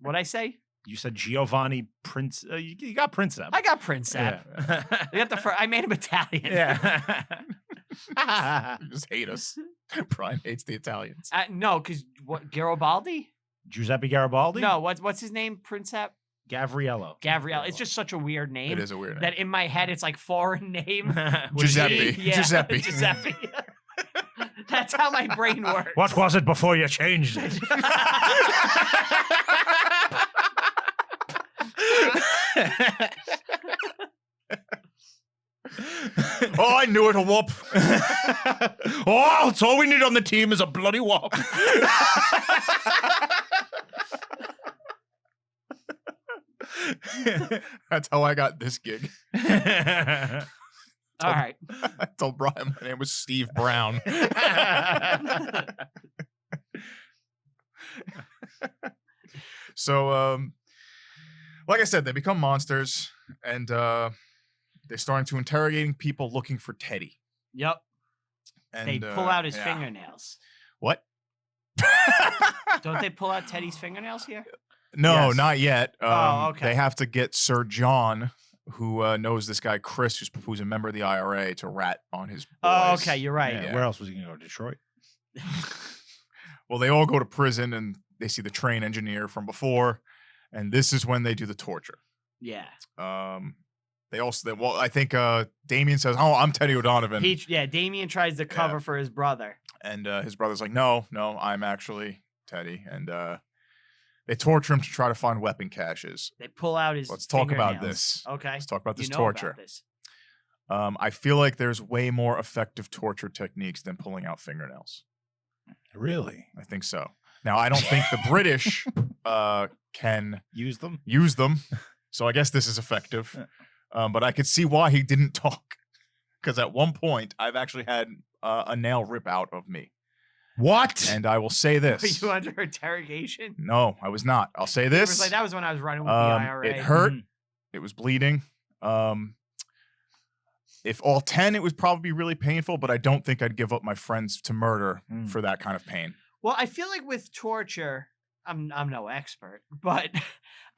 What'd I say? You said Giovanni Prince. You got Princep. I got Princep. Yeah. I got I made him Italian. Yeah. You just hate us. Brian hates the Italians. No, because what? Garibaldi? Giuseppe Garibaldi? No, what's his name? Princep? Gavriello. It's just such a weird name. It is a weird name. That in my head it's like foreign name. Giuseppe. Yeah, Giuseppe. Giuseppe. That's how my brain works. What was it before you changed it? Oh, I knew it, a whoop. Oh, it's all we need on the team is a bloody whop. That's how I got this gig. All right. I told Brian my name was Steve Brown. So, like I said, they become monsters, and they're starting to interrogating people looking for Teddy. Yep. And they pull out his fingernails. What? Don't they pull out Teddy's fingernails here? No, Yes. not yet. Okay. They have to get Sir John, who knows this guy Chris, who's a member of the IRA, to rat on his boys. Oh, okay, you're right. Yeah, where else was he going to go? Detroit? Well, they all go to prison, and they see the train engineer from before, and this is when they do the torture. Yeah. I think Damien says, "Oh, I'm Teddy O'Donovan." Damien tries to cover for his brother. And his brother's like, no, I'm actually Teddy. And they torture him to try to find weapon caches. They pull out his Let's talk about fingernails. this. Okay. Let's talk about this You know torture. about this. I feel like there's way more effective torture techniques than pulling out fingernails. Really? I think so. Now, I don't think the British can Use them? use them. So I guess this is effective. But I could see why he didn't talk. Because at one point, I've actually had a nail rip out of me. What? And I will say Were this. you under interrogation? No, I was not. I'll say It was this. like that was when I was running with the IRA. It hurt. Mhm. It was bleeding. If all 10, it would probably be really painful, but I don't think I'd give up my friends to murder for that kind of pain. Well, I feel like with torture, I'm no expert, but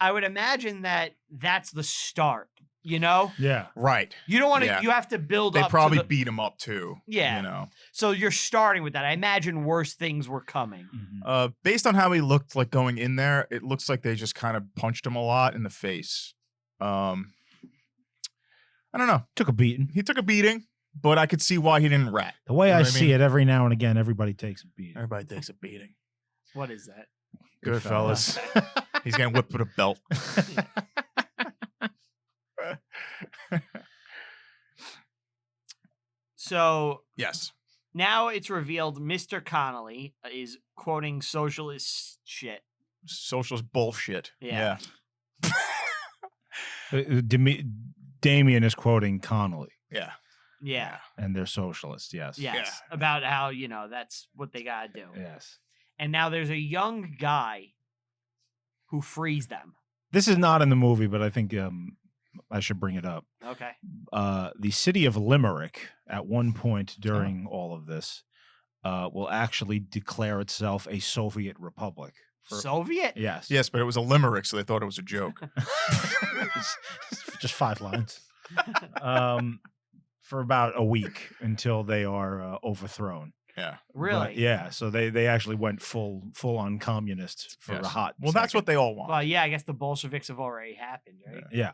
I would imagine that that's the start. You know, Yeah. Right. you don't want to. Yeah. You have to build They up. probably to the, beat him up too. Yeah. You know. So you're starting with that. I imagine worse things were coming. Mhm. Based on how he looked like going in there, it looks like they just kind of punched him a lot in the face. I don't know. Took a beating. He took a beating, but I could see why he didn't rat. The way You know I what I see mean? it, every now and again, everybody takes a beating. Everybody takes a beating. What is that? Good fellas. He's getting whipped with a belt. So Yes. now it's revealed Mr. Connolly is quoting socialist shit. Socialist bullshit. Yeah. Damien is quoting Connolly, Yeah. Yeah. and they're socialists. Yes. Yes. Yeah. About how, that's what they got to do. Yes. And now there's a young guy who frees them. This is not in the movie, but I think I should bring it up. Okay. The city of Limerick, at one point during all of this, will actually declare itself a Soviet republic. Soviet? Yes. Yes, but it was a limerick, so they thought it was a joke. Just 5 lines. For about a week until they are overthrown. Yeah. Really? But yeah. So they actually went full on communist for Yes. a hot. Well, that's what second. they all want. Well, yeah, I guess the Bolsheviks have already happened, right? Yeah.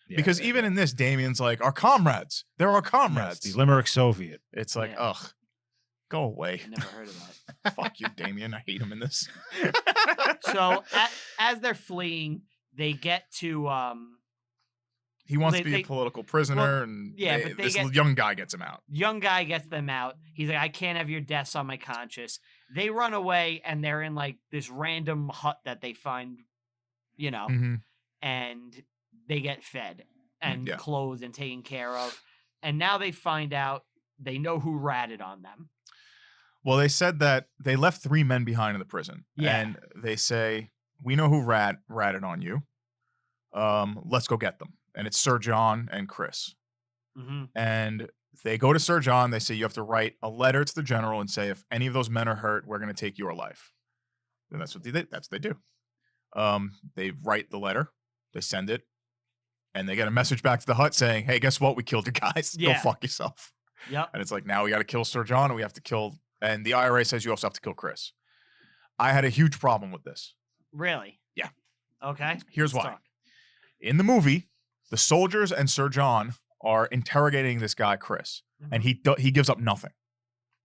Yeah. Because even in this, Damien's like, our comrades. They're our Yes, comrades. the Limerick Soviet. It's like, Yeah. ugh, go away. I never heard of that. Fuck you, Damien. I hate him in this. So as they're fleeing, they get to He wants They- to be they- a political prisoner, well, and yeah, but they this get- young guy gets him out. young guy gets them out. He's like, I can't have your deaths on my conscience. They run away and they're in like this random hut that they find, Mhm. and they get fed and Yeah. clothed and taken care of. And now they find out they know who ratted on them. Well, they said that they left 3 men behind in the prison. Yeah. And they say, we know who ratted on you. Let's go get them. And it's Sir John and Chris. Hmm. And they go to Sir John. They say, you have to write a letter to the general and say, if any of those men are hurt, we're going to take your life. And that's what they do. They write the letter. They send it. And they get a message back to the hut saying, hey, guess what? We killed your guys. Yeah. Go fuck yourself. Yep. And it's like, now we got to kill Sir John and we have to kill. And the IRA says you also have to kill Chris. I had a huge problem with this. Really? Yeah. Okay. Here's let's why. talk. In the movie, the soldiers and Sir John are interrogating this guy, Chris, and he gives up nothing.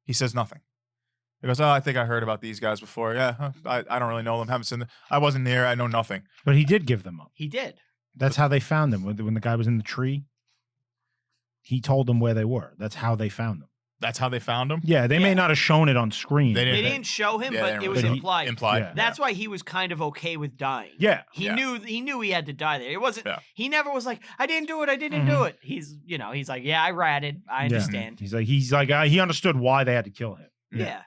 He says nothing. He goes, oh, I think I heard about these guys before. Yeah, I don't really know them. Haven't seen them. I wasn't there. I know nothing. But he did give them up. He did. That's how they found them. When the guy was in the tree, he told them where they were. That's how they found them. That's how they found him? Yeah, they Yeah. may not have shown it on screen. They They didn't- didn't show him, Yeah, they but didn't it was really- implied. Implied. Yeah. That's why he was kind of okay with dying. Yeah. He Yeah. knew he had to die there. It wasn't. Yeah. He never was like, I didn't do it. I didn't do it. He's like, yeah, I ratted. I Yeah. understand. He's like he understood why they had to kill him. Yeah.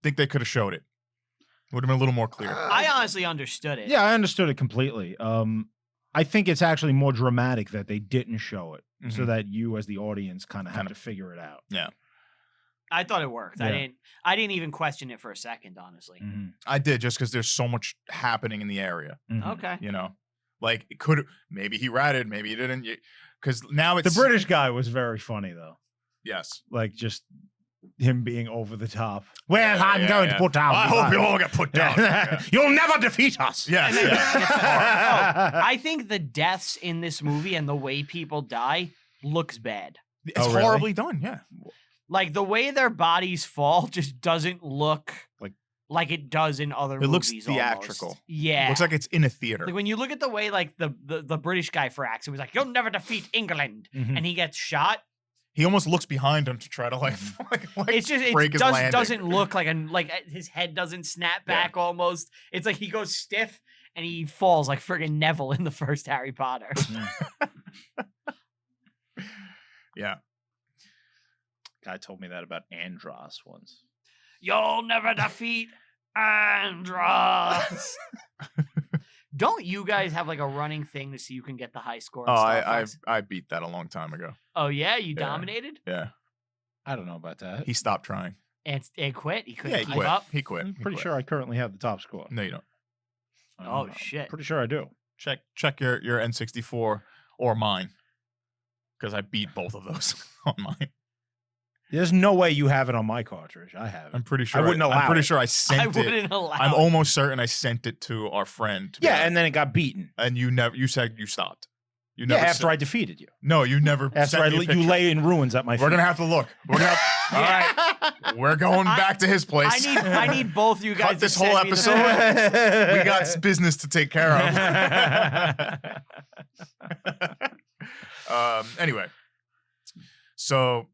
Think they could have showed it. Would have been a little more clear. I honestly understood it. Yeah, I understood it completely. I think it's actually more dramatic that they didn't show it, so Mhm. that you as the audience kind of have Kinda- to figure it out. I thought it worked. Yeah. I didn't even question it for a second, honestly. Mhm. I did just because there's so much happening in the area. Mhm. Okay. You know, like it could maybe he ratted, maybe he didn't. Because now it's The British guy was very funny though, Yes. like just him being over the top. Well, Yeah, I'm yeah, going yeah. to put down. I hope you all get put down. Yeah. You'll never defeat us. Yes. And then- Yeah. I think the deaths in this movie and the way people die looks bad. It's Oh, really? horribly done. Yeah. Like the way their bodies fall just doesn't look Like- like it does in other It looks movies. almost. theatrical. Yeah. Looks like it's in a theater. Like when you look at the way like the British guy for Axe, it was like, you'll never defeat England. Mhm. And he gets shot. He almost looks behind him to try to like It's just break his landing. doesn't look like his head doesn't snap Yeah. back almost. It's like he goes stiff and he falls like friggin' Neville in the first Harry Potter. Yeah. Guy told me that about Andros once. You'll never defeat Andros. Don't you guys have like a running thing to see you can get the high score? Oh, In Starfights? I beat that a long time ago. Oh yeah, you Yeah. dominated Yeah. I don't know about that. He stopped trying. and quit. He couldn't Yeah, he keep quit. up. He quit. I'm He pretty quit. sure I currently have the top score. No, you don't. Oh, I'm shit. Pretty sure I do. Check your N64 or mine, because I beat both of those on mine. There's no way you have it on my cartridge. I have it. I'm pretty sure. I wouldn't allow I'm pretty it. sure I sent I it. wouldn't allow. I'm it. almost certain I sent it to our friend. to be Yeah, like- and then it got beaten. and you never. You said you stopped. You Yeah, never. after said, I defeated you. No, you never. After sent I me a you picture. lay in ruins at my feet. We're gonna have to look. We're gonna. All right. We're going back to his place. I need both you guys. Cut to this send whole me the episode. photos. We got business to take care of. Anyway, so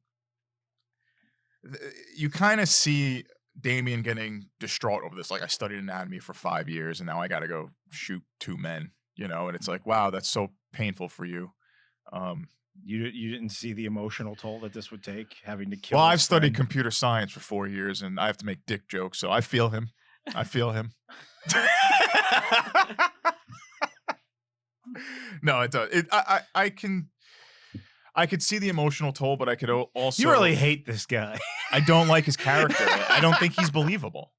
you kind of see Damien getting distraught over this. Like, I studied anatomy for 5 years, and now I got to go shoot 2 men. You know, and it's like, wow, that's so painful for you. You didn't see the emotional toll that this would take, having to kill. Well, his I've studied friend? computer science for 4 years, and I have to make dick jokes, so I feel him. I feel him. No, it does. I could see the emotional toll, but I could also. You really hate this guy. I don't like his character. I don't think he's believable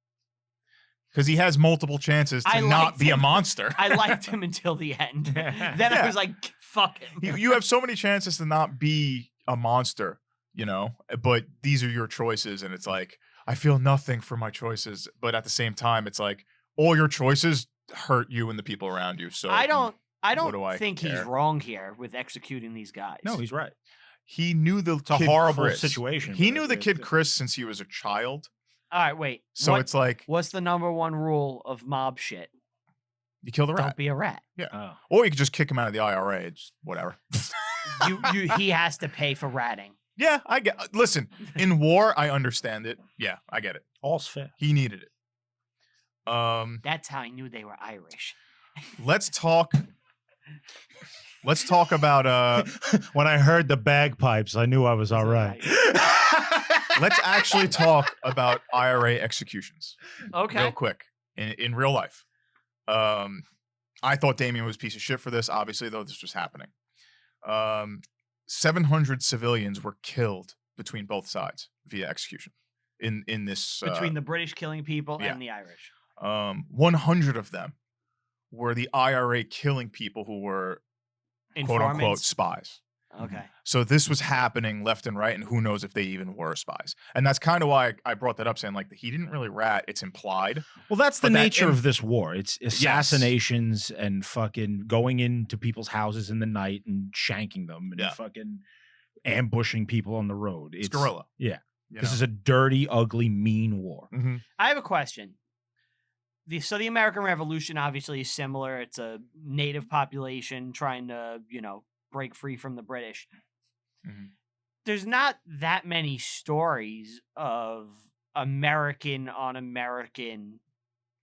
because he has multiple chances to I not liked be a him. monster. I liked him until the end. Then I Yeah. was like, fuck him. You have so many chances to not be a monster, you know, but these are your choices, and it's like I feel nothing for my choices, but at the same time, it's like all your choices hurt you and the people around you. So I don't do I think he's care? wrong here with executing these guys. No, he's right. He knew the It's a kid horrible Chris. situation. He but knew the it- kid Chris since he was a child. All right, wait. So What- it's like what's the number one rule of mob shit? you kill the rat, Don't be a rat. Oh. or you could just kick him out of the IRA. It's whatever. He has to pay for ratting. Yeah, I get. Listen, in war, I understand it. Yeah, I get it. All's fair. He needed it. That's how I knew they were Irish. Let's talk. Let's talk about. When I heard the bagpipes, I knew I was all right. Let's actually talk about IRA executions Okay. real quick in real life. I thought Damien was a piece of shit for this. Obviously, though, this was happening. 700 civilians were killed between both sides via execution in this. Between the British killing people yeah. and the Irish. 100 of them were the IRA killing people who were quote unquote Informants. spies. Okay. So this was happening left and right, and who knows if they even were spies. And that's kind of why I brought that up, saying like he didn't really rat. It's implied. Well, that's the But that nature in- of this war. It's assassinations and fucking going into people's houses in the night and shanking them and Yeah. fucking ambushing people on the road. It's guerrilla. Yeah. you This know? is a dirty, ugly, mean war. Mhm. I have a question. So the American Revolution obviously is similar. It's a native population trying to, break free from the British. Mhm. There's not that many stories of American on American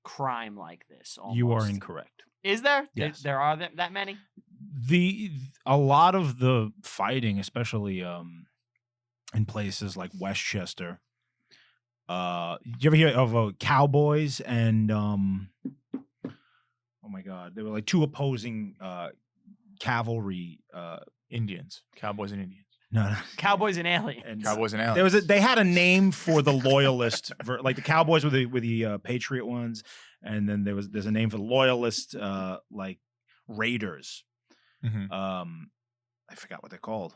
crime like this. You are almost. incorrect. Is there? Yes. There are that many? A lot of the fighting, especially in places like Westchester. You ever hear of cowboys and oh my god, they were like two opposing cavalry. Indians, cowboys, and Indians. No, Cowboys and aliens. and Cowboys and aliens. they had a name for the loyalist, like the cowboys were the patriot ones, and then there's a name for the loyalist, like raiders. Mhm. I forgot what they're called.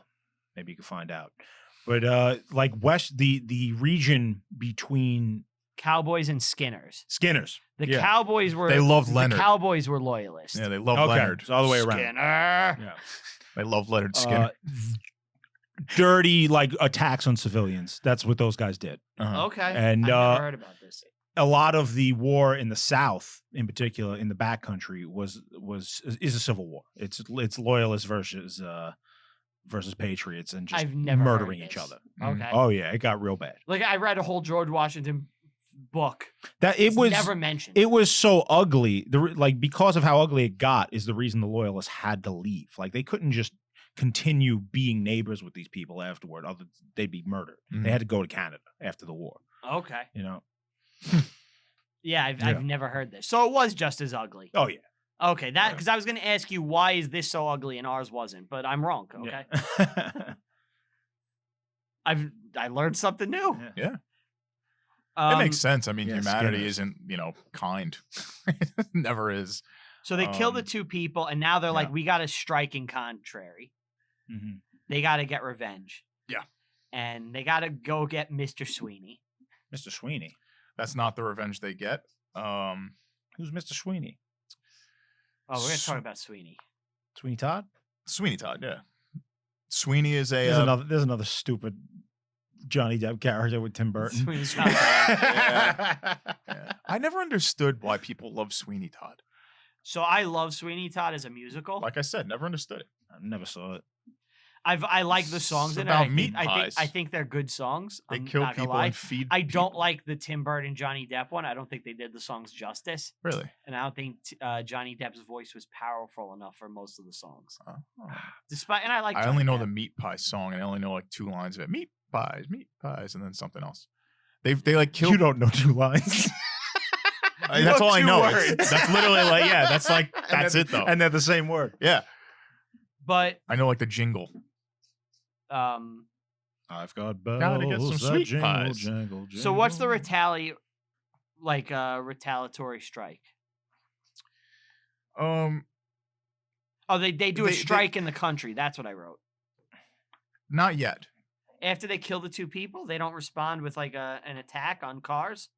Maybe you can find out. But like the region between Cowboys and Skinners. Skinners. The Yeah. Cowboys were They loved Leonard. The Cowboys were loyalists. Yeah, they love Okay, Leonard. it's all the way around. Skinner. Yeah. They love Leonard Skinner. Dirty like attacks on civilians. That's what those guys did. Uh-huh. Okay. And, I've never heard about this. A lot of the war in the South, in particular in the backcountry, is a civil war. It's loyalists versus patriots and just I've never heard murdering each this. other. Okay. Oh yeah, it got real bad. Like I read a whole George Washington book. That it It's was never mentioned. It was so ugly. Because of how ugly it got is the reason the loyalists had to leave. Like they couldn't just continue being neighbors with these people afterward. They'd be murdered. They had to go to Canada after the war. Okay. You know. Yeah, I've never heard this. So it was just as ugly. Oh yeah. Okay, that because I was going to ask you why is this so ugly and ours wasn't, but I'm wrong. Okay. Yeah. I learned something new. Yeah. It makes sense. I mean, humanity isn't, kind. It never is. So they killed the two people, and now they're like, we got to strike in contrary. Mm-hmm. They got to get revenge. Yeah. And they got to go get Mr. Sweeney. Mr. Sweeney. That's not the revenge they get. Who's Mr. Sweeney? Oh, we're going to talk about Sweeney. Sweeney Todd? Sweeney Todd, yeah. Sweeney is a... There's another stupid Johnny Depp character with Tim Burton. Sweeney Todd. Yeah. I never understood why people love Sweeney Todd. So I love Sweeney Todd as a musical. Like I said, never understood it. I never saw it. I like the songs It's in about it. meat I pies. think they're good songs. They I'm kill not gonna people lie. and feed I don't people. like the Tim Burton Johnny Depp one. I don't think they did the songs justice. Really? And I don't think Johnny Depp's voice was powerful enough for most of the songs. Oh. And I like. I Johnny only know Depp. the meat pie song, and I only know like 2 lines of it. Meat pies, and then something else. They like kill. You don't know 2 lines. That's all I 2 know. words. That's literally like that's it though. And they're the same word. Yeah, But I know like the jingle. I've got bells Gotta get some that sweet jingle, pies. jangle, So what's the jingle. retaliatory strike? Oh, They do a They- strike in the country. That's what I wrote. not yet. After they kill the 2 people, they don't respond with like an attack on cars.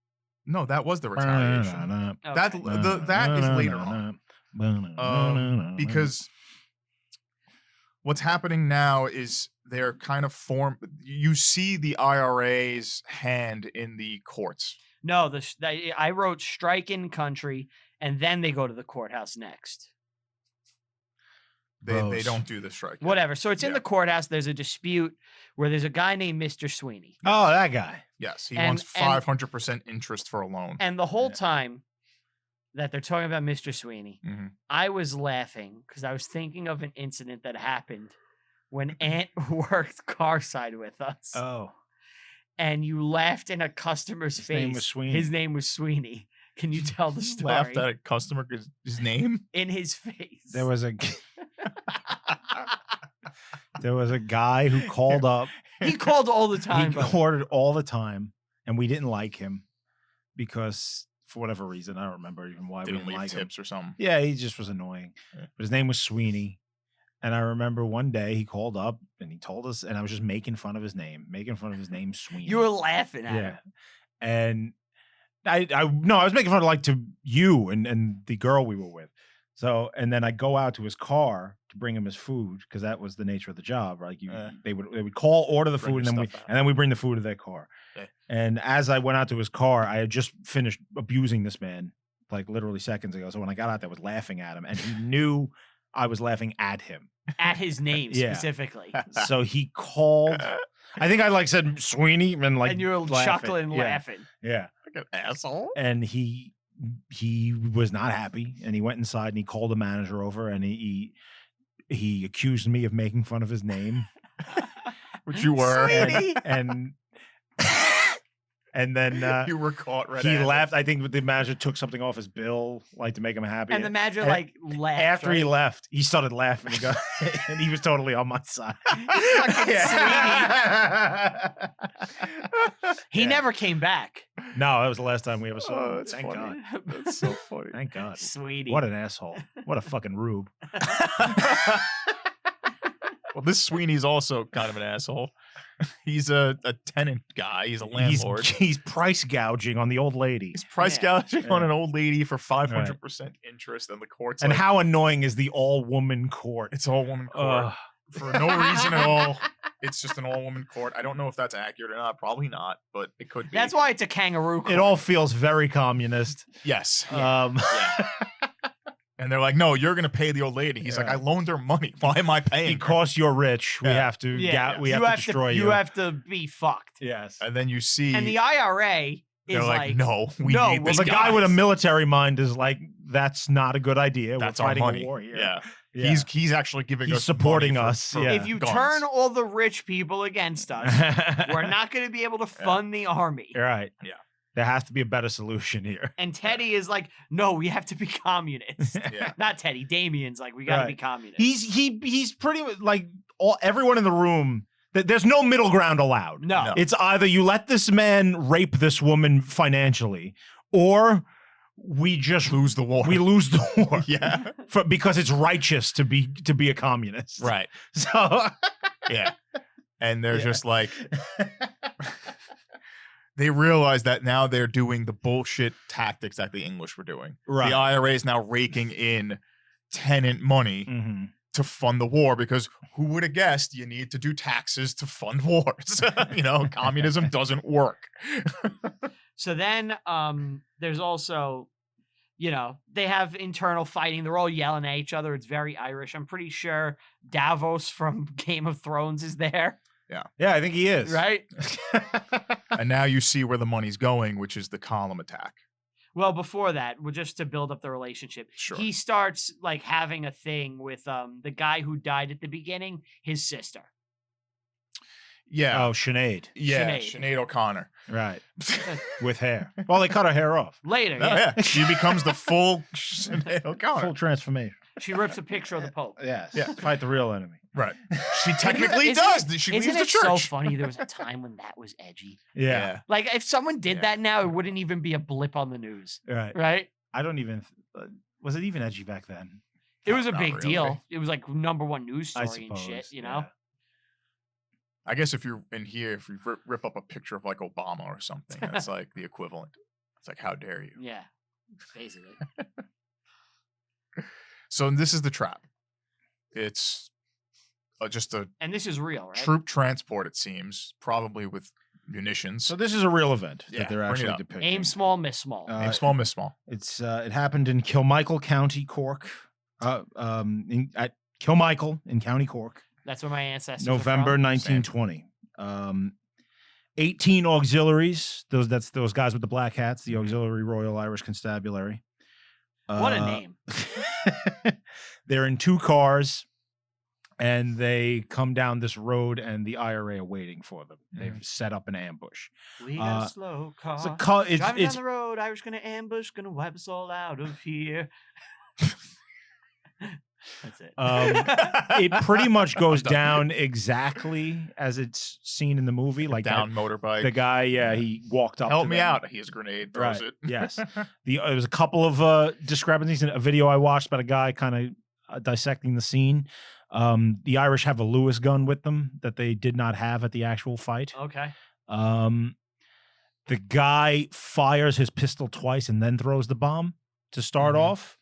No, that was the retaliation. That Okay. that is later on. Because what's happening now is they're kind of you see the IRA's hand in the courts. No, I wrote strike in country, and then they go to the courthouse next. They don't do the strike yet. Whatever. So it's in Yeah. the courthouse. There's a dispute where there's a guy named Mr. Sweeney. Oh, that guy. Yes, he And- wants 500% interest for a loan. And the whole Yeah. time that they're talking about Mr. Sweeney, Mhm. I was laughing because I was thinking of an incident that happened when Aunt worked carside with us. Oh. And you laughed in a customer's His face. name was Sweeney. His name was Sweeney. Can you tell the story? Laughed at a customer because his name. In his face. There was a guy who called up. He called all the time. He but ordered all the time, and we didn't like him because for whatever reason, I don't remember even why we Didn't didn't leave like him. tips or something. Yeah, he just was annoying. Yeah. But his name was Sweeney. And I remember one day he called up and he told us, and I was just making fun of his name, Sweeney. you were laughing at yeah. him. And I was making fun of to you and the girl we were with. So, and then I go out to his car to bring him his food because that was the nature of the job, right? They would order the Bring food, your and stuff out. then we bring the food to their car. Okay. And as I went out to his car, I had just finished abusing this man like literally seconds ago. So when I got out there, I was laughing at him, and he knew I was laughing at him. At his name Yeah. specifically. So he called. I think I said Sweeney and And you were laughing. chuckling and Yeah. laughing. Yeah. Like an asshole. And he was not happy, and he went inside and he called the manager over, and he accused me of making fun of his name. Which you were. Sweeney! And then You were caught right he at it. left. I think the manager took something off his bill, to make him happy. And the manager and laughed. after he right? left, he started laughing. And he was totally on my side. Fucking He Yeah. never came back. No, that was the last time we ever saw Oh, him. that's Thank funny. God. That's so funny. Thank God. Sweetie. What an asshole. What a fucking rube. Well, this Sweeney's also kind of an asshole. He's a tenant guy. He's a landlord. He's price gouging on the old lady. He's price Yeah. gouging on an old lady for 500% interest, and the court's And like, how annoying is the all-woman court? it's all woman court for no reason at all. It's just an all woman court. I don't know if that's accurate or not. Probably not, but it could be. That's why it's a kangaroo court. It all feels very communist. Yes. Yeah. And they're like, no, you're gonna pay the old lady. He's like, I loaned her money. Why am I paying? her? Because you're rich, we Yeah. have to Yeah. we have to destroy you. You have to be fucked. Yes. And then you see, And the IRA is they're like, no, we need no, this Well, the guy with a military mind is like, that's not a good idea. That's We're our fighting money. a war here. Yeah. Yeah. He's actually giving He's us supporting money us, yeah. If you guns. turn all the rich people against us, we're not going to be able to fund the army. Right. Yeah. There has to be a better solution here. And Teddy is like, no, we have to be communist. Yeah. Not Teddy. Damien's like, we got to Right. be communist. He's pretty much like everyone in the room. There's no middle ground allowed. no. It's either you let this man rape this woman financially, or we just lose the war. we lose the war. Yeah. Because it's righteous to be a communist. Right. So Yeah. And they're just like, they realize that now they're doing the bullshit tactics that the English were doing. Right. The IRA is now raking in tenant money Mhm. to fund the war, because who would have guessed you need to do taxes to fund wars? Communism doesn't work. So then there's also, they have internal fighting. They're all yelling at each other. It's very Irish. I'm pretty sure Davos from Game of Thrones is there, Yeah, I think he is. right? And now you see where the money's going, which is the column attack. Well, before that, just to build up the relationship, Sure. he starts like having a thing with the guy who died at the beginning, his sister. Yeah. Oh, Sinead. Yeah. Sinead. Sinead O'Connor. Right. With hair. Well, they cut her hair off. Later, Oh, yeah. yeah. She becomes the full Sinead O'Connor. Full transformation. She rips a picture of the Pope. Yes. Yeah. Fight the real enemy. Right. She technically Isn't does. it- She leaves Isn't the it church. so funny? There was a time when that was edgy. Yeah. Like if someone did Yeah. that now, it wouldn't even be a blip on the news, Right. right? I don't even. Was it even edgy back then? It was a Not big really. deal. It was like #1 news I story and suppose. shit, you know? I guess if you're in here, if you rip up a picture of like Obama or something, that's like the equivalent. It's like, how dare you? Yeah, basically. So this is the trap. It's just a And this is real, right? troop transport, it seems, probably with munitions. So this is a real event Yeah, that they're bring it actually up. depicting. Aim small, miss small. Aim small, miss small. It's it happened in Kilmichael County, Cork. At Kilmichael in County Cork, That's where my ancestors November are from. 1920. 18 auxiliaries. Those guys with the black hats. The Auxiliary Royal Irish Constabulary. What a name. They're in 2 cars, and they come down this road, and the IRA are waiting for them. They've set up an ambush. We got a slow car. It's a Driving it's down the road, Irish gonna ambush, gonna wipe us all out of here. That's it. It pretty much goes down exactly as it's seen in the movie. Like Down motorbike. the guy, he walked up. Help to me them. out. He has a grenade. Throws Right. it. Yes. There was a couple of discrepancies in a video I watched about a guy kind of dissecting the scene. The Irish have a Lewis gun with them that they did not have at the actual fight. Okay. The guy fires his pistol twice and then throws the bomb to start off.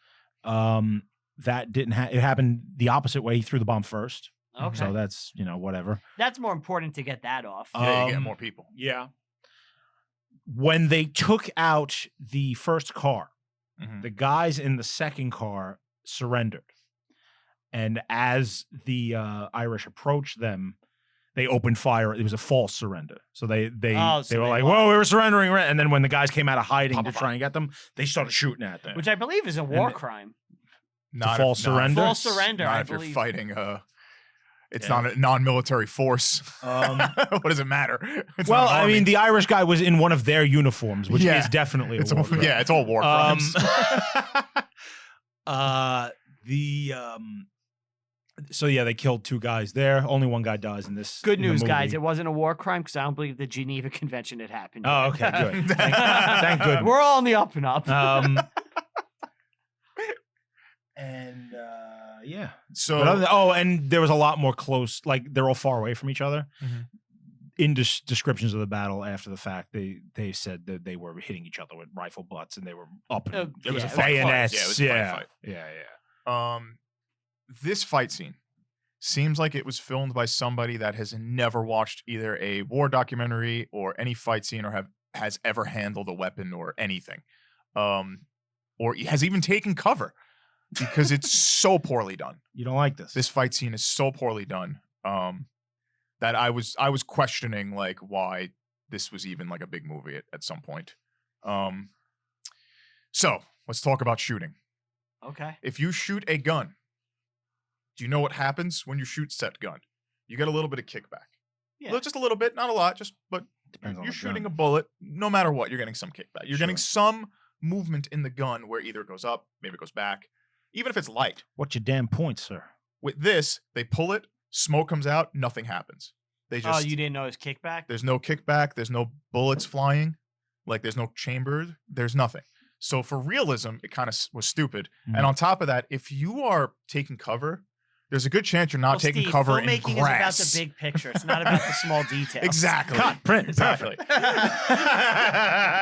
That didn't happen. It happened the opposite way. He threw the bomb first. Okay. So that's, whatever. That's more important to get that off. Yeah, you get more people. Yeah. When they took out the first car, Mhm. the guys in the second car surrendered. And as the Irish approached them, they opened fire. It was a false surrender. So they so were they like, lied. "Whoa, we were surrendering!" And then when the guys came out of hiding Pop, to pop, try and get them, they started shooting at them. Which I believe is a war the- crime. Not false surrender? False surrender, Not I if you're believe. fighting it's Yeah. not a non-military force. What does it matter? It's Well, not an I mean, army. the Irish guy was in one of their uniforms, which Yeah. is definitely a it's war all, crime. yeah, it's all war crimes. So yeah, they killed 2 guys there. Only 1 guy dies in this. Good in the news, guys. movie. It wasn't a war crime because I don't believe the Geneva Convention had happened. Oh, yet. okay, good. Thank goodness. We're all on the up and up. And yeah. So But and there was a lot more close. Like they're all far away from each other. Mhm. In descriptions of the battle after the fact, they said that they were hitting each other with rifle butts and they were up Oh, and it was a yeah, fight. bayonets. Yeah, it was a yeah. fight. Yeah. This fight scene seems like it was filmed by somebody that has never watched either a war documentary or any fight scene or has ever handled a weapon or anything, or has even taken cover, because it's so poorly done. You don't like this? This fight scene is so poorly done that I was questioning like why this was even like a big movie at some point. So let's talk about shooting. Okay. If you shoot a gun, do you know what happens when you shoot said gun? You get a little bit of kickback. Yeah. Just a little bit, not a lot, but Depends on you're the shooting gun. a bullet. No matter what, you're getting some kickback. You're getting Sure. some movement in the gun where either it goes up, maybe it goes back, even if it's light. What's your damn point, sir? With this, they pull it, smoke comes out, nothing happens. They just You didn't notice kickback? there's no kickback, there's no bullets flying, like there's no chambers, there's nothing. So for realism, it kind of was stupid. And on top of that, if you are taking cover, there's a good chance you're not taking Steve, cover in filmmaking grass. is about the big picture. It's not about the small details. Exactly. Cut, print, Exactly.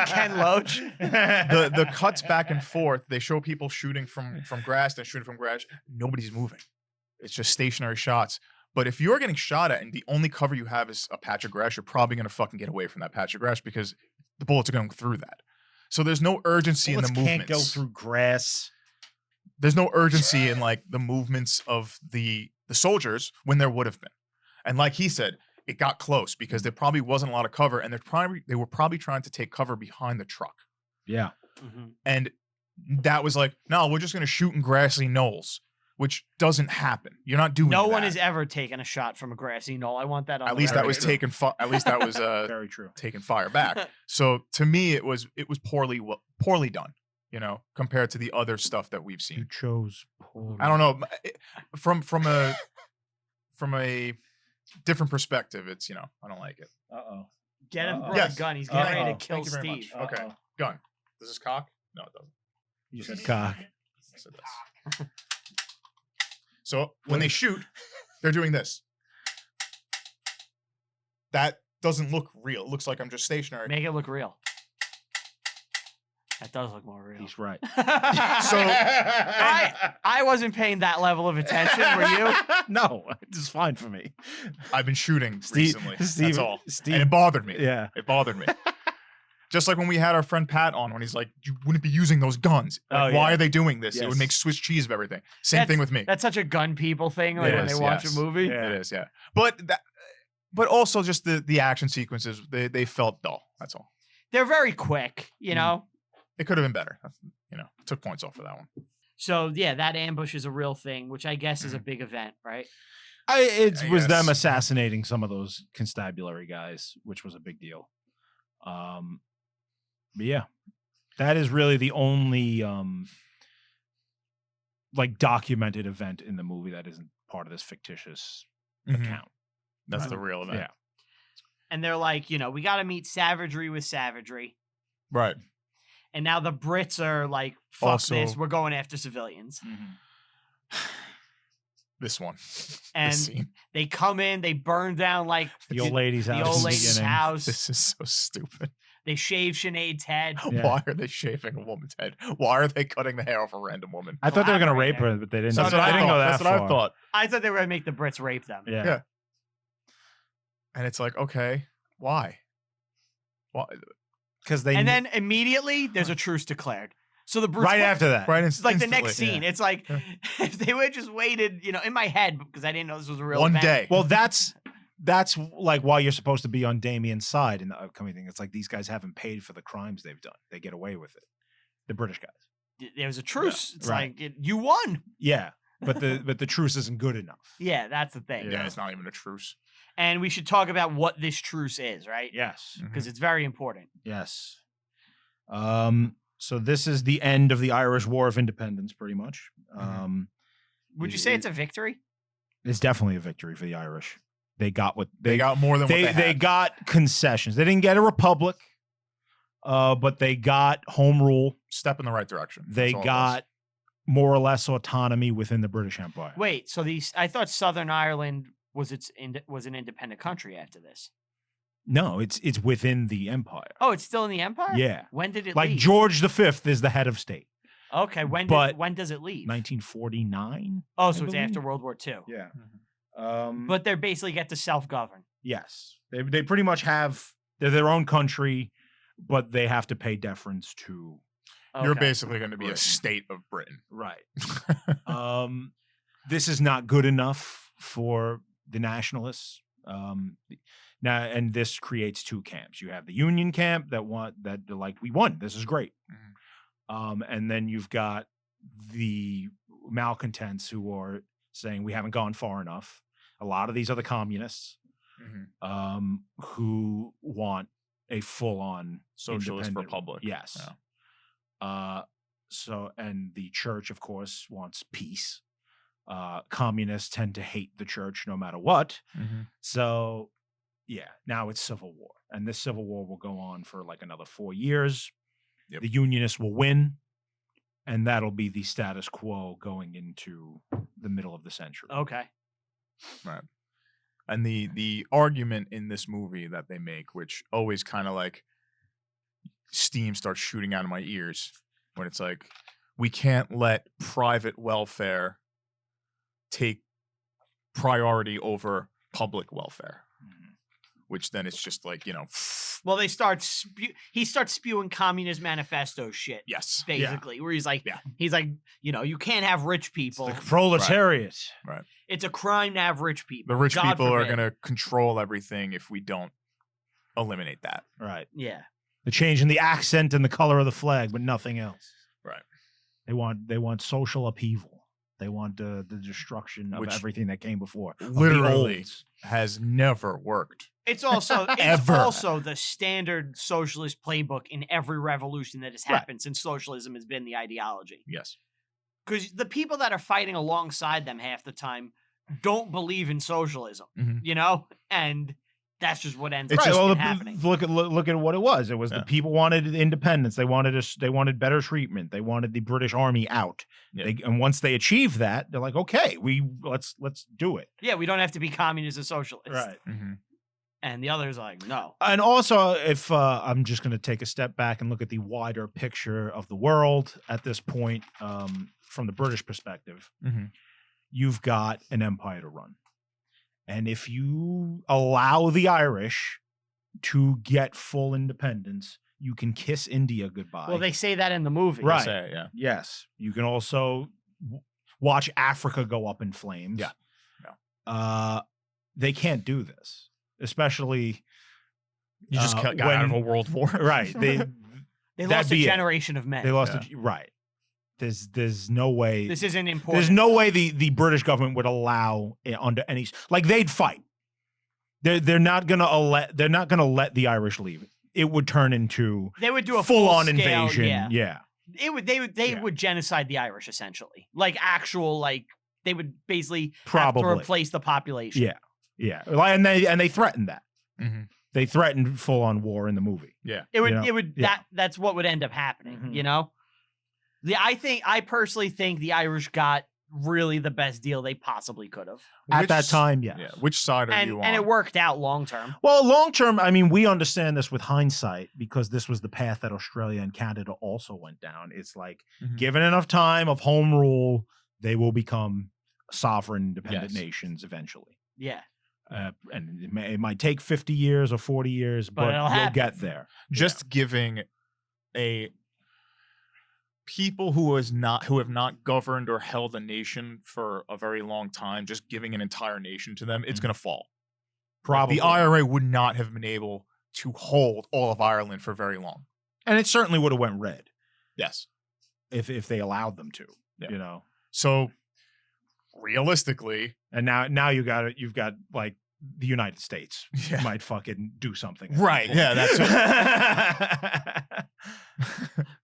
Ken Loach. the cuts back and forth, they show people shooting from grass, then shooting from grass. Nobody's moving. It's just stationary shots. But if you're getting shot at and the only cover you have is a patch of grass, you're probably going to fucking get away from that patch of grass because the bullets are going through that. So there's no urgency in the Bullets movements. can't go through grass. There's no urgency in like the movements of the soldiers when there would have been. And like he said, it got close because there probably wasn't a lot of cover, and they were probably trying to take cover behind the truck. Yeah. Mhm. And that was like, no, we're just going to shoot in grassy knolls, which doesn't happen. You're not doing No one that. has ever taken a shot from a grassy knoll. I want that on At the least that was record. taken. At least that was Very true. taking fire back. So to me, it was poorly done. You know, compared to the other stuff that we've You seen. chose poorly. I don't know. From a different perspective, it's I don't like it. Uh-oh. Get him Uh-oh. brought a Yes. gun. He's getting ready to Uh-oh. kill Thank you very much. Steve. Okay, gun. Does this cock? No, it doesn't. You said cock. Yes, it does. So when they shoot, they're doing this. That doesn't look real. It looks like I'm just stationary. Make it look real. That does look more real. He's right. So I wasn't paying that level of attention. Were you? No, it's fine for me. I've been shooting recently. That's all. Steve, And it bothered me. yeah. It bothered me. Just like when we had our friend Pat on, when he's like, "You wouldn't be using those guns. Like, Oh, why yeah. are they doing this? It would Yes. make Swiss cheese of everything." Same thing with me. That's such a gun people thing. Like It when is, they watch yes. a movie. Yeah. It is, yeah. But also just the action sequences, they felt dull. That's all. They're very quick. You know. It could have been better. Took points off for that one. So yeah, that ambush is a real thing, which I guess is Mm-hmm. a big event, right? It I was them guess. assassinating some of those constabulary guys, which was a big deal. But yeah, that is really the only like documented event in the movie that isn't part of this fictitious Mhm. account. That's Right. the real event. Yeah. And they're like, we got to meet savagery with savagery. Right. And now the Brits are like, fuck Also- this, we're going after civilians. This one. And This scene. they come in, they burn down like The old lady's the house. old in the lady's beginning. house. This is so stupid. They shave Sinead's head. Yeah. Why are they shaving a woman's head? Why are they cutting the hair off a random woman? I thought they were gonna rape Collaborator. her, but they didn't. That's they what I didn't thought. go that That's what I far. thought. I thought they were going to make the Brits rape them. Yeah. Yeah. And it's like, okay, why? Why? Because they And then immediately there's a truce declared. So the Brits right after that. Right. It's like the instantly. next scene. yeah. It's like Yeah. if they would just waited, in my head because I didn't know this was a real One event. day. Well, that's like why you're supposed to be on Damien's side in the upcoming thing. It's like these guys haven't paid for the crimes they've done. They get away with it. The British guys. There was a truce. It's right. like you won. Yeah, but the truce isn't good enough. Yeah, that's the thing. Yeah, it's not even a truce. And we should talk about what this truce is, right? Yes. Because it's very important. Yes. So this is the end of the Irish War of Independence, pretty much. Would you say it's a victory? It's definitely a victory for the Irish. They got what They got more than what they they had. got concessions. They didn't get a republic, but they got home rule. Step in the right direction. They That's all it was. got more or less autonomy within the British Empire. Wait, so I thought Southern Ireland was an independent country after this. No, it's within the empire. Oh, it's still in the empire? Yeah. When did it Like leave? George V is the head of state. Okay, when does it leave? 1949. Oh, so I it's believe. after World War II. Yeah. But they basically get to self-govern. Yes, they pretty much they're their own country, but they have to pay deference to You're Okay. basically going to be a Britain. state of Britain. right. This is not good enough for the nationalists. Now, and this creates two camps. You have the Union camp that they're like, we won. This is great. And then you've got the malcontents who are saying we haven't gone far enough. A lot of these are the communists who want a full-on Socialist independent- republic. Yes. Yeah. So, and the church, of course, wants peace. Communists tend to hate the church no matter what. So, yeah, now it's civil war. And this civil war will go on for like another 4 years. Yep. The Unionists will win. And that'll be the status quo going into the middle of the century. Okay. Right. And the argument in this movie that they make, which always kind of like steam starts shooting out of my ears when it's like, we can't let private welfare take priority over public welfare, which then it's just like, Well, they start he starts spewing Communist Manifesto shit. yes. Basically, where he's like, Yeah. you can't have rich people. The proletariat. It's a crime to have rich people. The rich God people are forbid. going to control everything if we don't eliminate that. Right. Yeah. They're changing the accent and the color of the flag, but nothing else. Right. They want social upheaval. They want the destruction of Which everything that came before. of the literally olds. has never worked. It's also Ever. the standard socialist playbook in every revolution that has happened since socialism has been the ideology. Yes. Because the people that are fighting alongside them half the time don't believe in socialism, and that's just what ends up happening. Look at what it was. It was the people wanted independence. They wanted better treatment. They wanted the British Army out. Yeah. And once they achieved that, they're like, okay, let's do it. Yeah, we don't have to be communist or socialist. Right. And the others are like, no. And also, if I'm just going to take a step back and look at the wider picture of the world at this point, from the British perspective, you've got an empire to run. And if you allow the Irish to get full independence, you can kiss India goodbye. Well, they say that in the movie. Right. Say it, yeah. Yes. You can also watch Africa go up in flames. Yeah. They can't do this, especially You just got out of a world war. right. They that'd lost a be it. generation of men. They lost right. There's no way. This isn't important. There's no way the British government would allow it under any they'd fight. They're not gonna let the Irish leave. It would turn into they would do a full-on full-scale, invasion. Yeah. They would genocide the Irish essentially. They would basically Probably. have to replace the population. Yeah. Yeah. And they threatened that. Mhm. They threatened full-on war in the movie. Yeah. That's what would end up happening, I personally think the Irish got really the best deal they possibly could have. At that time, yes. Yeah. Which side are you on? And it worked out long term. Well, long term, I mean, we understand this with hindsight because this was the path that Australia and Canada also went down. It's like, given enough time of home rule, they will become sovereign, independent nations eventually. Yeah. And it might take 50 years or 40 years, but it'll you'll happen. get there. Just giving a people who have not governed or held a nation for a very long time, just giving an entire nation to them, it's going to fall. Probably. The IRA would not have been able to hold all of Ireland for very long. And it certainly would have went red Yes. if they allowed them to, Yeah. So realistically, And now you've got like the United States Yeah. might fucking do something. Right, yeah, that's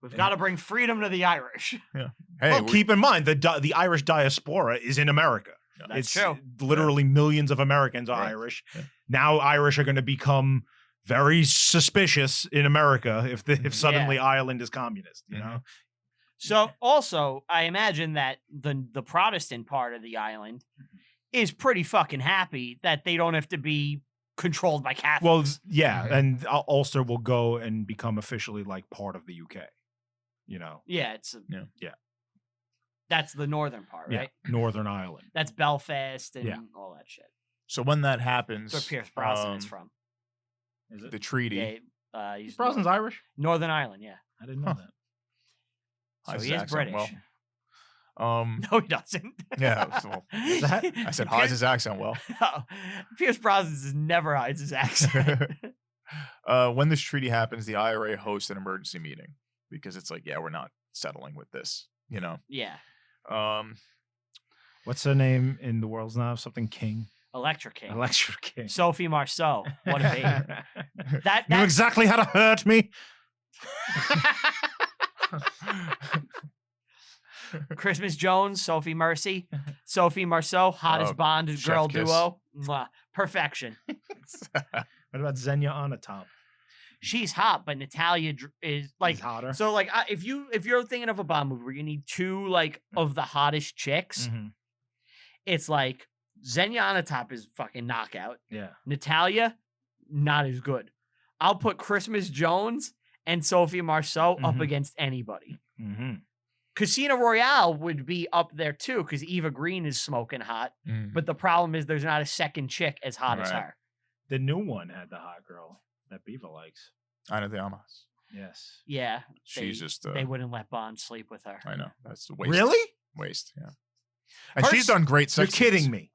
We've got to bring freedom to the Irish. hey, Well, keep in mind the Irish diaspora is in America. That's It's true. literally millions of Americans are Right. Irish. Yeah. Now Irish are going to become very suspicious in America if suddenly Ireland is communist. You know, So also, I imagine that the Protestant part of the island is pretty fucking happy that they don't have to be controlled by Catholics. well, yeah, and Ulster will go and become officially like part of the UK. You know, yeah, Yeah. That's the northern part, right? yeah, Northern Ireland. That's Belfast and Yeah. all that shit. so when that happens, That's where Pierce Brosnan is from. Is the treaty, Yeah, he's Brosnan's Irish? Northern Ireland, yeah. I didn't know that. So High's he is accent, British. well, No, he doesn't. yeah, so- I said hides his accent well. Pierce Brosnan never hides his accent. When this treaty happens, the IRA hosts an emergency meeting because it's like, yeah, we're not settling with this. you know. Yeah. What's her name in the world's now? Something King. Electric King. Electric King. Sophie Marceau. What a baby. That Knew exactly how to hurt me. Christmas Jones, Sophie Mercy, Sophie Marceau, hottest Bond girl kiss. duo. Mwah. Perfection. What about Xenia Onatopp? She's hot, but Natalia is like She's hotter. so. Like if you're thinking of a Bond movie where you need two like of the hottest chicks, it's like Xenia Onatopp is fucking knockout. Yeah. Natalia, not as good. I'll put Christmas Jones and Sophie Marceau up against anybody. Casino Royale would be up there too because Eva Green is smoking hot. But the problem is there's not a second chick as hot as her. The new one had the hot girl that Beaver likes. Ana de Armas. Yes. Yeah. She's just. They wouldn't let Bond sleep with her. I know. That's a waste. Really? Waste. Yeah. And she's done great sex You're scenes. kidding me.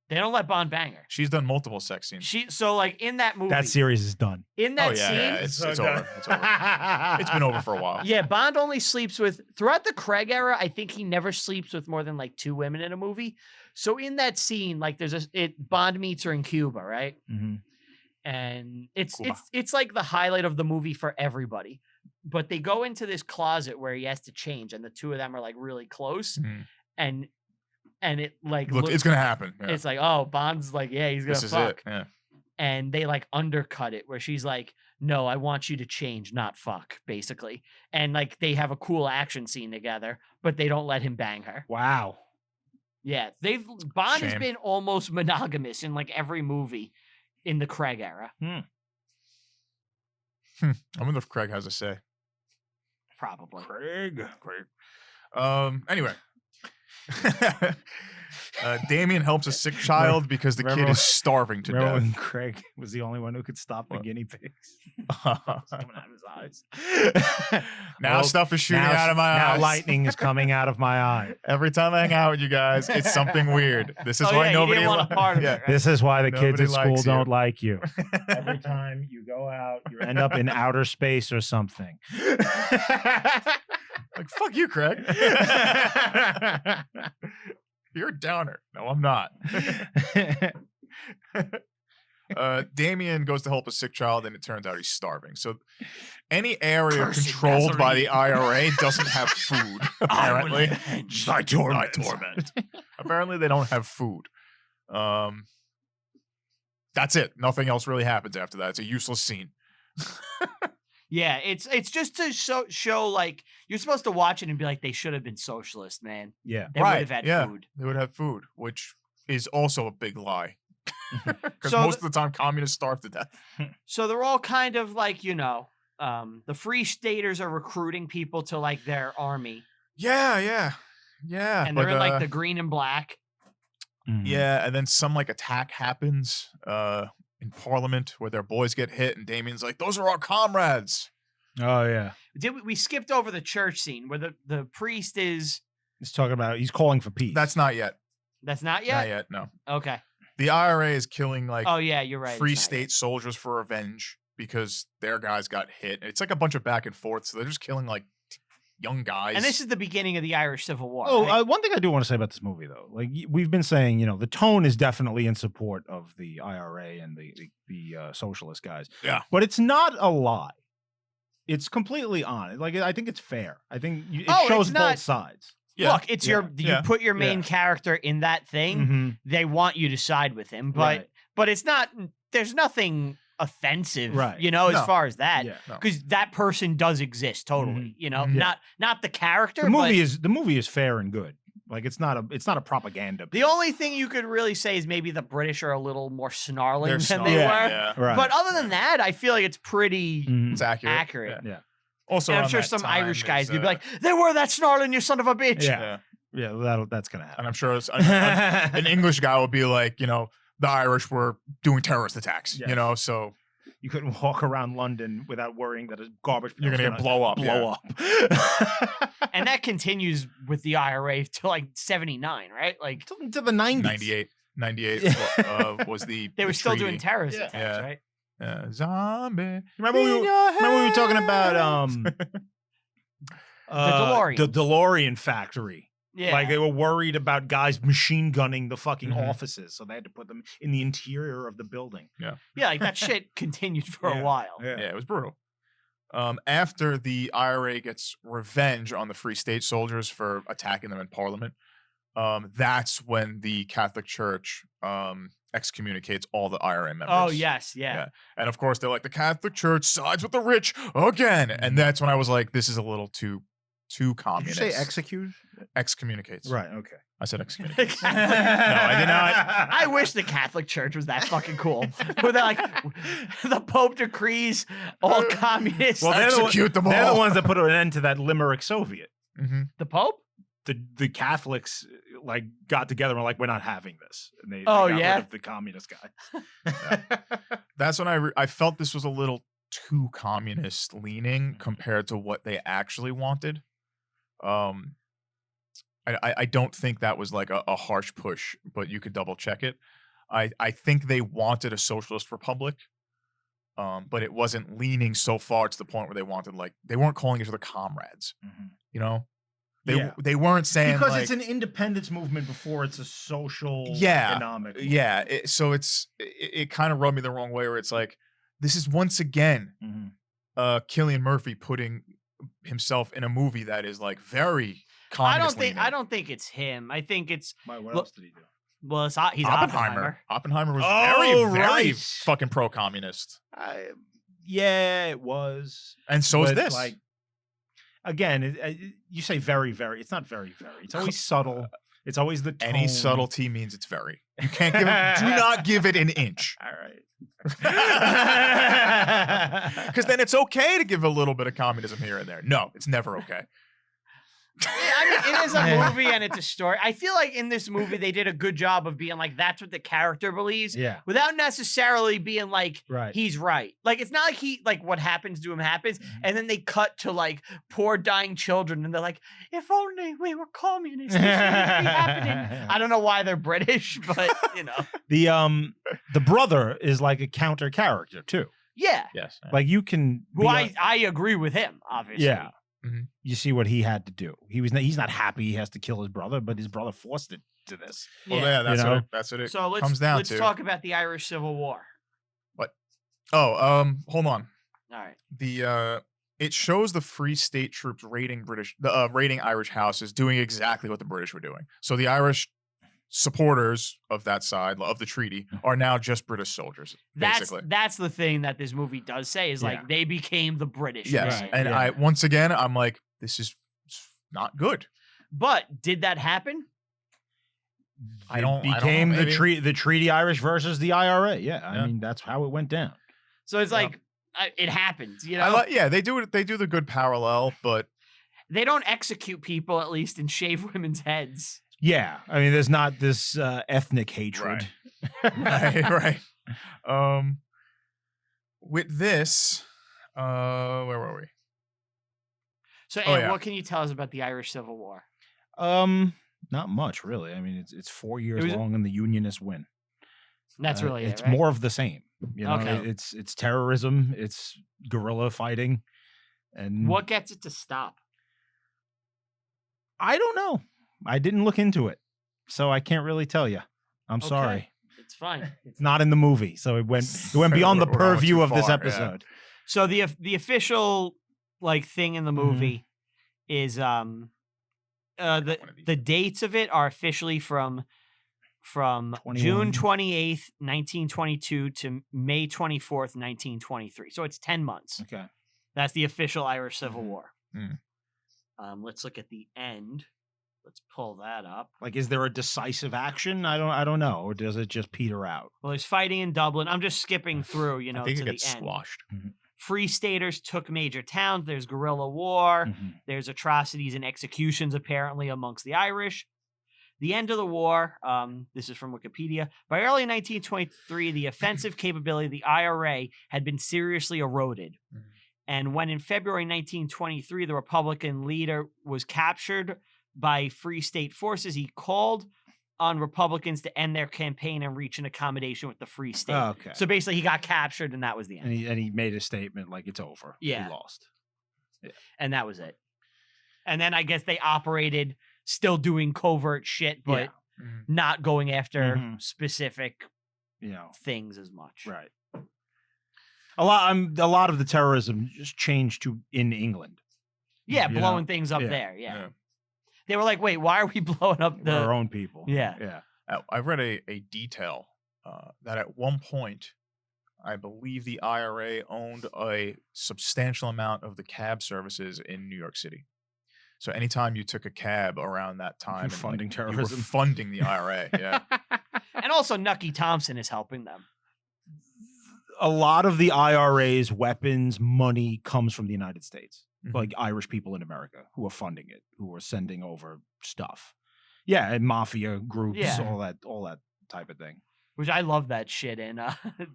They don't let Bond bang her. She's done multiple sex scenes. So like in that movie, That series is done. in that scene, It's over. It's over. It's been over for a while. yeah, Bond only sleeps with throughout the Craig era. I think he never sleeps with more than like 2 women in a movie. So in that scene, like Bond meets her in Cuba, right? And it's like the highlight of the movie for everybody. But they go into this closet where he has to change, and the two of them are like really close, and it like Look, it's gonna happen. Yeah. It's like, oh, Bond's like, yeah, he's gonna This fuck. is it. Yeah. And they like undercut it where she's like, no, I want you to change, not fuck, basically. And like they have a cool action scene together, but they don't let him bang her. Wow. Yeah, Bond has Shame. been almost monogamous in like every movie in the Craig era. I wonder if Craig has a say. Probably. Craig. Anyway. Damien helps a sick child because the kid is starving to Remember death. when Craig was the only one who could stop the guinea pigs? Coming out of his eyes. Now stuff is shooting now- out of my now eyes. lightning is coming out of my eye. Every time I hang out with you guys, it's something weird. This is Oh, why yeah, you nobody didn't want a part of it, right? This is why the kids Nobody at school likes you. don't like you. Every time you go out, you end up in outer space or something. Like, fuck you, Craig. You're a downer. No, I'm not. Damien goes to help a sick child, and it turns out he's starving. So any area Cursed controlled by the Nazarene. IRA doesn't have food, apparently. Thy torment. Thy torment. Apparently, they don't have food. That's it. Nothing else really happens after that. It's a useless scene. Yeah, it's just to show like you're supposed to watch it and be like they should have been socialist, man. Yeah. They would have had food. They would have food, which is also a big lie. Because So most of the time, communists starve to death. So they're all kind of like, the Free Staters are recruiting people to like their army. Yeah. And they're in like the green and black. Yeah, and then some like attack happens in Parliament where their boys get hit, and Damien's like, "Those are our comrades." Oh, yeah. We skipped over the church scene where the priest is. He's talking about, he's calling for peace. That's not yet. That's not yet? Not yet. No. Okay. The IRA is killing like Oh, yeah, you're right. Free it's not State yet. soldiers for revenge because their guys got hit. It's like a bunch of back and forth, so they're just killing like young guys. And this is the beginning of the Irish Civil War. Oh, right? one thing I do want to say about this movie, though, like we've been saying, the tone is definitely in support of the IRA and the socialist guys. Yeah. But it's not a lie. It's completely on. Like, I think it's fair. I think it Oh, shows it's not- both sides. Yeah. Look, it's you Yeah. put your main character in that thing. Mhm. They want you to side with him, Right. but it's not. There's nothing offensive, Right. as No. far as that, Yeah. No. because that person does exist totally. Mhm. Not the character. The but movie is fair and good. Like it's not a propaganda. the only thing you could really say is maybe the British are a little more snarling They're than snarling, they were. yeah. Right. But other than that, I feel like it's pretty Mhm. It's accurate. accurate. Yeah. Also, And I'm around sure that some time Irish is, guys would be like, "They were that snarling, you son of a bitch." Yeah. Yeah, that's gonna happen. and I'm sure an English guy will be like, the Irish were doing terrorist attacks. Yes. So You couldn't walk around London without worrying that a garbage You're pail's gonna get blow up, blow up. And that continues with the IRA to like 79, right? Like to the 90s. 98 was the they were the still treaty. doing terrorist Yeah. attacks, Yeah. right? Zombie. Remember we were talking about DeLorean. The DeLorean factory. Yeah. Like they were worried about guys machine gunning the fucking Mhm. offices, so they had to put them in the interior of the building. Yeah, like that shit continued for a while. Yeah, it was brutal. After the IRA gets revenge on the Free State soldiers for attacking them in Parliament, that's when the Catholic Church excommunicates all the IRA members. Oh, yes, yeah. And of course, they're like, the Catholic Church sides with the rich again. Mhm. And that's when I was like, this is a little too communist. Did you say execute? Excommunicates. Right, okay. I said excommunicates. No, I did not. I wish the Catholic Church was that fucking cool. Where they're like, the Pope decrees all communists. Well, Execute them they're all. the ones that put an end to that Limerick Soviet. Mm-hmm. The Pope? The Catholics like got together and were like, we're not having this. And they Oh, got yeah? rid of the communist guy. That's when I felt this was a little too communist leaning compared to what they actually wanted. I don't think that was like a harsh push, but you could double check it. I think they wanted a socialist republic, but it wasn't leaning so far to the point where they wanted, like, they weren't calling each other comrades. Mhm. You know, Yeah. they weren't saying Because like, it's an independence movement before it's a social Yeah, economic movement. yeah. So it kind of rubbed me the wrong way, where it's like, this is once again Mhm. Cillian Murphy putting himself in a movie that is like very communist. I don't think it's him. I think it's Why, what Look- else did he do? well, he's Oppenheimer. Oppenheimer was Oh, very right. fucking pro-communist, Yeah, it was. and so is But, this. Like, again, you say very, very. It's not very, very. It's always subtle. It's always the tone. Any subtlety means it's very. You can't give it, do not give it an inch, All right. because then it's okay to give a little bit of communism here and there. No, it's never okay. I mean, it is a movie and it's a story. I feel like in this movie they did a good job of being like, that's what the character believes, Yeah. without necessarily being like, Right. he's right. Like, it's not like what happens to him happens, and then they cut to like poor dying children, and they're like, if only we were communists, this wouldn't be happening. I don't know why they're British, but you know, The brother is like a counter character too. yeah. Yes. Like you can. Well, be I agree with him, obviously. Yeah. Mhm. You see what he had to do. He's not happy he has to kill his brother, but his brother forced it to this. Well, yeah, that's You know? that's what it So comes down let's to. talk about the Irish Civil War. Oh, hold on. All right. It shows the Free State troops raiding Irish houses, doing exactly what the British were doing. So the Irish supporters of that side of the treaty are now just British soldiers, basically. That's the thing that this movie does say is Yeah. like they became the British. Yes, Right, and yeah. once again I'm like, this is not good. But did that happen? I don't know, became maybe. the treaty Irish versus the IRA. Yeah, Yeah. I mean that's how it went down. So it's Yeah. like it happens, you know. Yeah, they do it. They do the good parallel, but They don't execute people at least and shave women's heads. Yeah, I mean there's not this ethnic hatred. right. With this, where were we? So, Oh, Ann, yeah. what can you tell us about the Irish Civil War? Not much really. I mean it's 4 years was- long and the Unionists win. That's really it's it, right? more of the same. You know, Okay. it's terrorism, it's guerrilla fighting, and What gets it to stop? I don't know. I didn't look into it, so I can't really tell you. I'm Okay. sorry. It's fine. It's not in the movie, so it went beyond the We're going purview too of this far, yeah. episode. So the official like thing in the movie is the dates of it are officially from 21. June 28th, 1922 to May 24th, 1923. So it's 10 months. Okay. That's the official Irish Civil War. Mm. Let's look at the end. Let's pull that up. Like, is there a decisive action? I don't know, or does it just peter out? Well, there's fighting in Dublin. I'm just skipping through, you know, I think to it the gets end. squashed. Free Staters took major towns. There's guerrilla war. Mhm. There's atrocities and executions apparently amongst the Irish. The end of the war, this is from Wikipedia. By early 1923, the offensive capability of the IRA had been seriously eroded. Mhm. And when in February 1923, the Republican leader was captured by Free State forces, he called on Republicans to end their campaign and reach an accommodation with the Free State. Oh, okay. So basically, he got captured, and that was the end. And he made a statement like it's over. Yeah. We lost. And that was it. And then I guess they operated still doing covert shit, but not going after specific things as much. Right. A lot of the terrorism just changed to in England. Yeah, blowing things up there. Yeah. They were like, wait, why are we blowing up Our own people? Yeah. I read a detail that at one point, I believe the IRA owned a substantial amount of the cab services in New York City. So anytime you took a cab around that time, You're funding you were terrorism. funding the IRA. Yeah. And also Nucky Thompson is helping them. A lot of the IRA's weapons money comes from the United States, like Irish people in America who are funding it, who are sending over stuff. Yeah, and mafia groups, all that type of thing. Which I love that shit in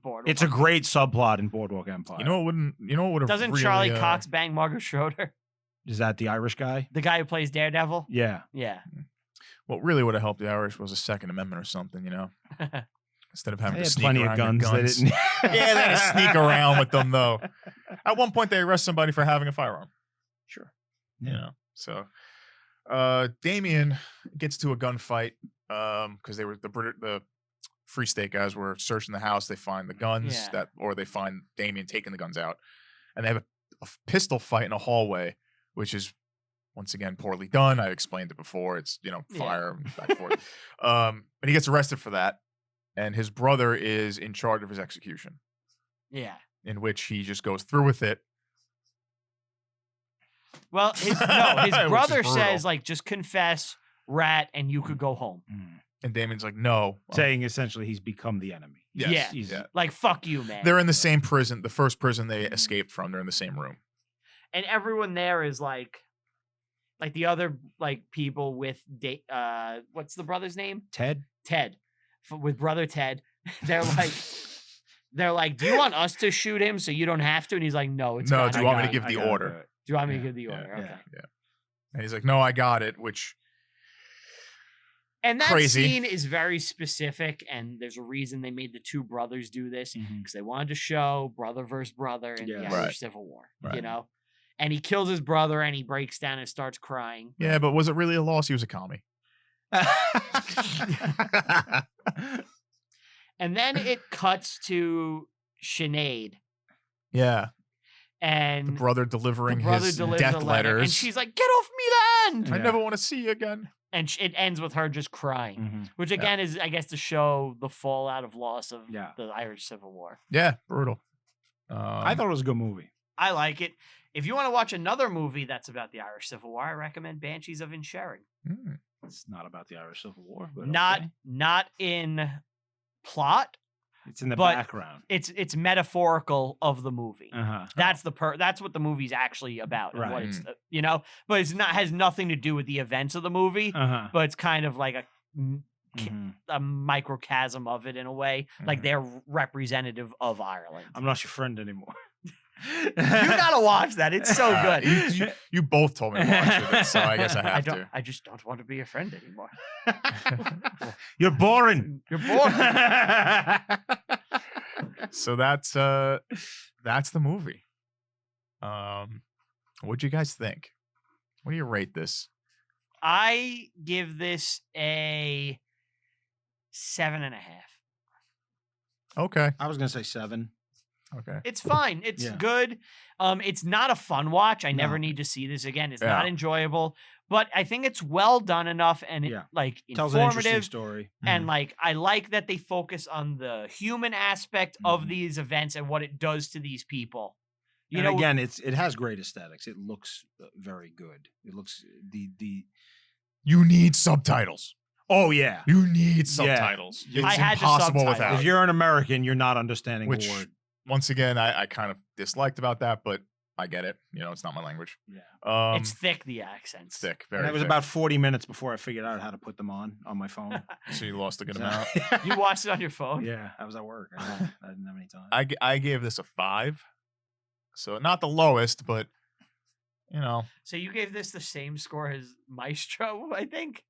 Boardwalk. It's a great subplot in Boardwalk Empire. You know what would have Doesn't really, Charlie Cox bang Margaret Schroeder? Is that the Irish guy? The guy who plays Daredevil? Yeah. Yeah. What really would have helped the Irish was a Second Amendment or something, Instead of having They to had sneak plenty around of your guns. They didn't. Yeah, they had to sneak around with them though. At one point, they arrest somebody for having a firearm. Sure. So Damien gets to a gunfight because they were the Free State guys were searching the house. They find the guns or they find Damien taking the guns out, and they have a pistol fight in a hallway, which is once again poorly done. I explained it before. It's fire back and forth. But he gets arrested for that, and his brother is in charge of his execution. Yeah. In which he just goes through with it. Well, his brother says, like, just confess, rat, and you could go home. And Damien's like, no. Saying essentially he's become the enemy. Yes. Yeah. Like, fuck you, man. They're in the same prison. The first prison they escaped from. They're in the same room. And everyone there is like the other, like, people with, what's the brother's name? Ted. With brother Ted. They're like, do you want us to shoot him so you don't have to? And he's like, no, it's no. fine. Do you want me to give the order? Do you want me to give the order? Okay. Yeah. And he's like, no, I got it. Which. And that crazy. Scene is very specific, and there's a reason they made the two brothers do this because they wanted to show brother versus brother in the Irish Civil War, And he kills his brother, and he breaks down and starts crying. Yeah, but was it really a loss? He was a commie. And then it cuts to Sinead. Yeah. And the brother delivering his death letters. And she's like, get off me land! I never want to see you again. And it ends with her just crying, which again is, I guess, to show the fallout of loss of the Irish Civil War. Yeah, brutal. I thought it was a good movie. I like it. If you want to watch another movie that's about the Irish Civil War, I recommend Banshees of Inisherin. It's not about the Irish Civil War, but not in plot. It's in the background. It's metaphorical of the movie. That's that's what the movie's actually about. Right. And what it's but it's not has nothing to do with the events of the movie. But it's kind of like a microcosm of it in a way. Like they're representative of Ireland. I'm not your friend anymore. You gotta watch that. It's so good. You both told me to watch it, so I guess I have to. I just don't want to be a friend anymore. You're boring. You're boring. So that's the movie. What'd you guys think? What do you rate this? I give this a 7.5. Okay. I was gonna say 7. Okay. It's fine. It's good. It's not a fun watch. I never need to see this again. It's not enjoyable, but I think it's well done enough and like tells an interesting informative story. And like I like that they focus on the human aspect of these events and what it does to these people. You know, again, it has great aesthetics. It looks very good. It looks the. You need subtitles. Oh yeah, you need subtitles. Yeah. It's impossible without. If you're an American, you're not understanding a word. Once again, I kind of disliked about that, but I get it. It's not my language. Yeah, it's thick. The accents thick. Very. And it was about 40 minutes before I figured out how to put them on my phone. So you lost a good amount. You watched it on your phone? Yeah, I was at work. I didn't have any time. I gave this a 5, so not the lowest, but So you gave this the same score as Maestro, I think.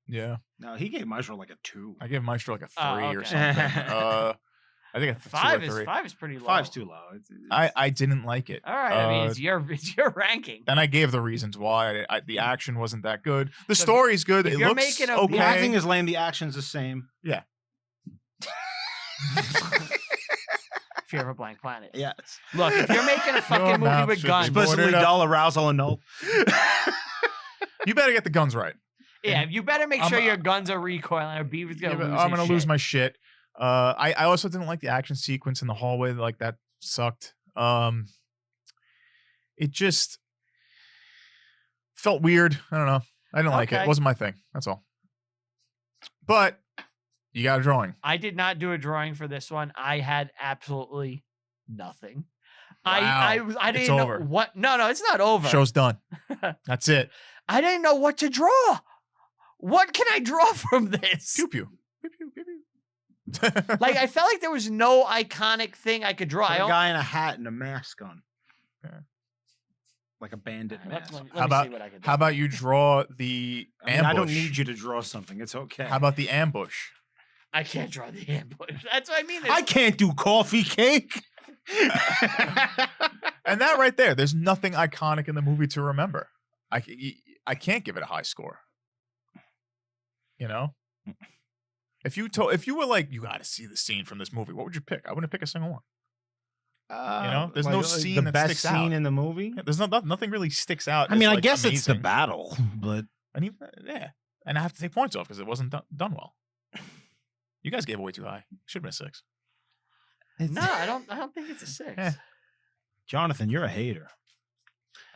Yeah. No, he gave Maestro like a 2. I gave Maestro like a 3 or something. I think it's 2 or Five 3. is pretty low. 5's too low. I didn't like it. All right, I mean it's your ranking. And I gave the reasons why. The action wasn't that good. The So if- story's good. if It you're looks making a- okay. The acting is lame. The action's the same. Yeah. Fear of a Blank Planet. Yes. Look, if you're making a fucking movie mouth with should be guns, Split Explicitly it up. dull, arousal, and null. You better get the guns right. yeah, you better make sure I'm- your guns are recoiling or Beaver's gonna lose I'm his gonna lose shit. my shit. I also didn't like the action sequence in the hallway. Like that sucked. It just felt weird. I don't know. I didn't like it. Okay. It wasn't my thing. That's all. But you got a drawing. I did not do a drawing for this one. I had absolutely nothing. I Wow. I It's didn't over. know what. No, it's not over. Show's done. That's it. I didn't know what to draw. What can I draw from this? Pew pew. Pew pew pew pew. Like I felt like there was no iconic thing I could draw. Put I a don't, guy in a hat and a mask on. Yeah. Like a bandit let, mask. let me How about- see what I can do. How about you draw the I mean, ambush? I don't need you to draw something. It's okay. How about the ambush? I can't draw the ambush. That's what I mean. I can't do coffee cake. And that right there, there's nothing iconic in the movie to remember. I can't give it a high score. You know? If you were like, you got to see the scene from this movie, what would you pick? I wouldn't pick a single one. There's no scene the that best sticks scene out. in the movie. Yeah, there's nothing really sticks out. I mean, as, I like, guess it's the amazing. battle, but And even, yeah, and I have to take points off because it wasn't done well. You guys gave away too high. Should have been a 6. No, I don't think it's a 6. Eh. Jonathan, you're a hater.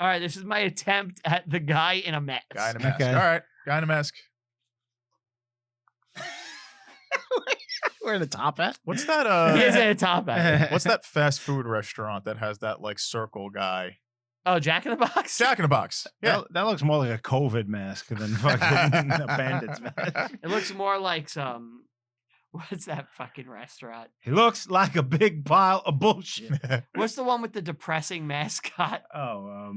All right, this is my attempt at the guy in a mask. Guy in a mask. Okay. All right, guy in a mask. We're in the top hat. What's that? He is in a top hat. What's that fast food restaurant that has that like circle guy? Oh, Jack in the Box. Jack in the Box. Yeah. That looks more like a COVID mask than fucking a bandit's mask. It looks more like some. What's that fucking restaurant? He looks like a big pile of bullshit. What's the one with the depressing mascot? Oh,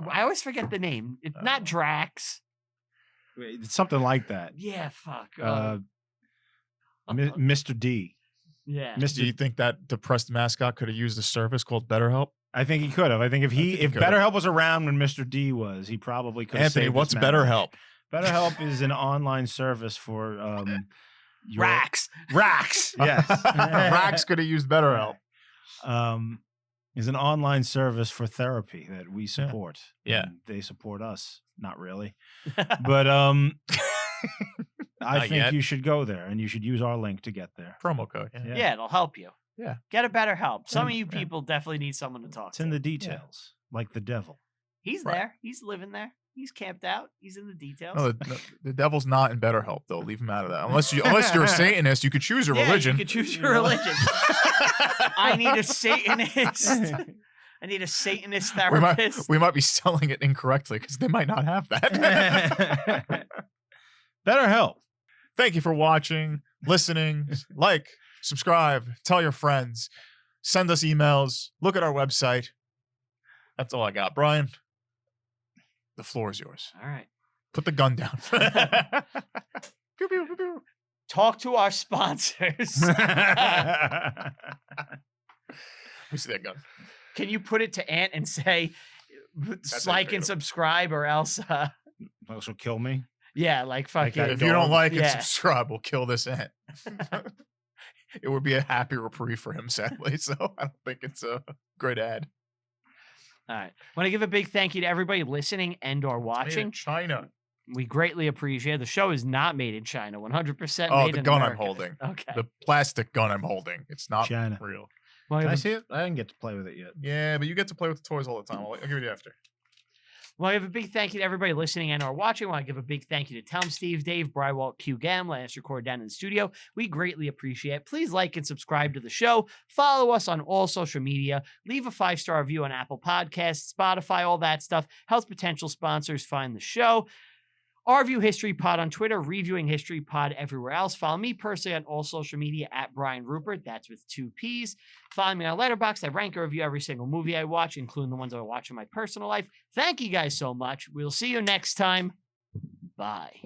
I always forget the name. It's not Drax. it's something like that. Yeah, fuck. Mr. D. Yeah. Do you think that depressed mascot could have used a service called BetterHelp? I think he could have. I think if think he if could have. BetterHelp was around when Mr. D was, he probably could have. Anthony, saved what's his man. BetterHelp? BetterHelp is an online service for your- Rax. Racks. Yes. Rax could have used BetterHelp. Is an online service for therapy that we support. Yeah. And they support us. Not really. But I Not think yet. you should go there and you should use our link to get there. Promo code. Yeah. Yeah, it'll help you. Yeah. Get a better help. Some of you Yeah. people definitely need someone to talk It's to. in the details, like the devil. He's Right. there. He's living there. He's camped out. He's in the details. No, the devil's not in BetterHelp though. Leave him out of that. Unless you're a Satanist, you could choose your Yeah, religion. You could choose your religion. I need a Satanist. I need a Satanist therapist. we might be selling it incorrectly because they might not have that. BetterHelp. Thank you for watching, listening, like, subscribe, tell your friends, send us emails, look at our website. That's all I got. Brian, the floor is yours. All right. Put the gun down. Pew, pew, pew, pew. Talk to our sponsors. Let me see that gun. Can you put it to Ant and say, like and incredible. subscribe, or else, Also kill me. yeah, like fucking. that If you don't like it, Yeah. subscribe. We'll kill this ant. It would be a happy reprieve for him, sadly. So I don't think it's a great ad. All right. Want to give a big thank you to everybody listening and or Made in watching. China. We greatly appreciate it. The show is not made in China. 100% Oh, made the in gun America. I'm holding. Okay. The plastic gun I'm holding. It's not China. real. Want Can to I give, see it? I didn't get to play with it yet. Yeah, but you get to play with the toys all the time. I'll give it to you after. want to give a big thank you to everybody listening and or watching. Want to give a big thank you to Tom, Steve, Dave, Brywalt, Q, Gam, letting us record down in the studio. We greatly appreciate it. Please like and subscribe to the show. Follow us on all social media. Leave a 5-star review on Apple Podcasts, Spotify, all that stuff. Helps potential sponsors find the show. Review History Pod on Twitter, Reviewing History Pod everywhere else. Follow me personally on all social media at Brian Rupert. That's with 2 P's. Follow me on Letterboxd. I rank and review every single movie I watch, including the ones I watch in my personal life. Thank you guys so much. We'll see you next time. Bye.